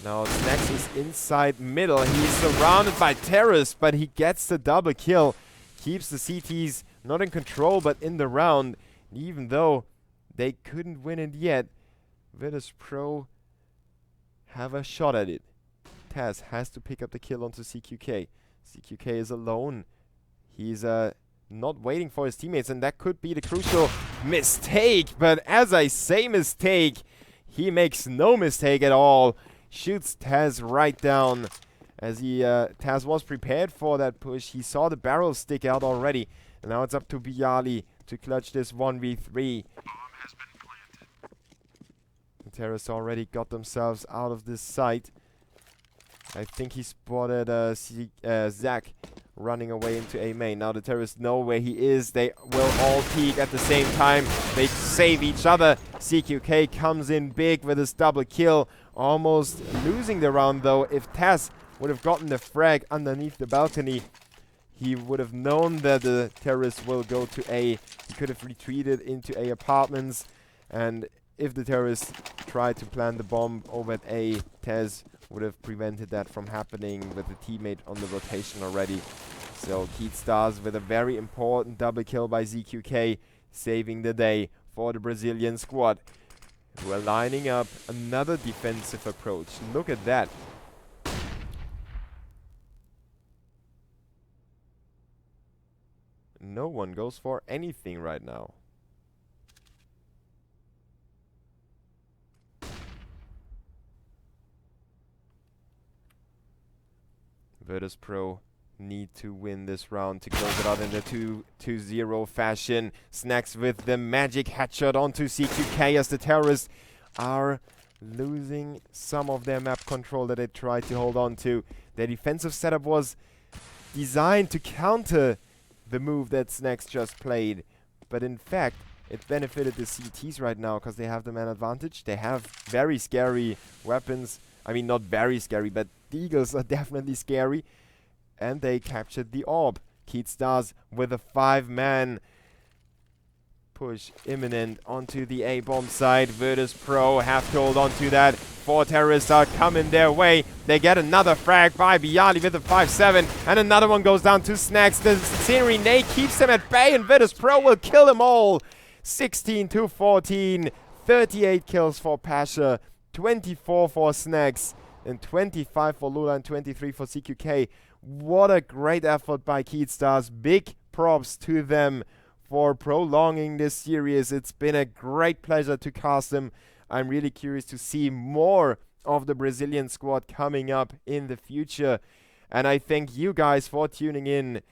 Now Snacks is inside middle. He's surrounded by terrorists, but he gets the double kill. Keeps the CTs not in control, but in the round. Even though they couldn't win it yet, Virtus.pro have a shot at it. Taz has to pick up the kill onto CQK. CQK is alone. He's not waiting for his teammates, and that could be the crucial mistake. But as I say mistake, he makes no mistake at all. Shoots Taz right down. As Taz was prepared for that push. He saw the barrel stick out already. And now it's up to Bialy to clutch this 1v3. The terrorists already got themselves out of this site. I think he spotted Zach running away into A main. Now the terrorists know where he is. They will all peek at the same time. They save each other. CQK comes in big with his double kill. Almost losing the round though. If Taz would have gotten the frag underneath the balcony, he would have known that the terrorists will go to A. He could have retreated into A apartments. And if the terrorists tried to plant the bomb over at A, Taz would have prevented that from happening with the teammate on the rotation already. So KeyD Stars with a very important double kill by ZQK, saving the day for the Brazilian squad, who are lining up another defensive approach. Look at that. No one goes for anything right now. Virtus.pro need to win this round to close it out in the 2-0 fashion. Snacks with the magic headshot onto CQK as the terrorists are losing some of their map control that they tried to hold on to. Their defensive setup was designed to counter the move that Snacks just played, but in fact it benefited the CTs right now because they have the man advantage. They have very scary weapons. I mean, not very scary, but the Eagles are definitely scary. And they captured the orb. KeyD Stars with a 5-man push imminent onto the A bomb side. Virtus.pro have to hold on to that. 4 terrorists are coming their way. They get another frag by Bialy with a 5-7. And another one goes down to Snacks. The scenery nade keeps them at bay, and Virtus.pro will kill them all. 16-14. 38 kills for Pasha. 24 for Snacks. And 25 for Lula and 23 for CQK. What a great effort by KeyD Stars. Big props to them for prolonging this series. It's been a great pleasure to cast them. I'm really curious to see more of the Brazilian squad coming up in the future. And I thank you guys for tuning in.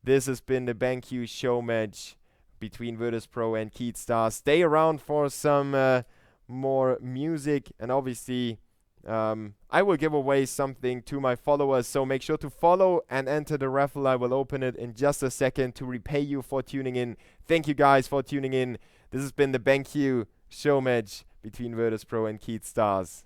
This has been the BenQ show match between Virtus.pro and KeyD Stars. Stay around for some more music, and obviously I will give away something to my followers, so make sure to follow and enter the raffle. I will open it in just a second to repay you for tuning in. Thank you guys for tuning in. This has been the BenQ show match between Virtus.pro and KeyD Stars.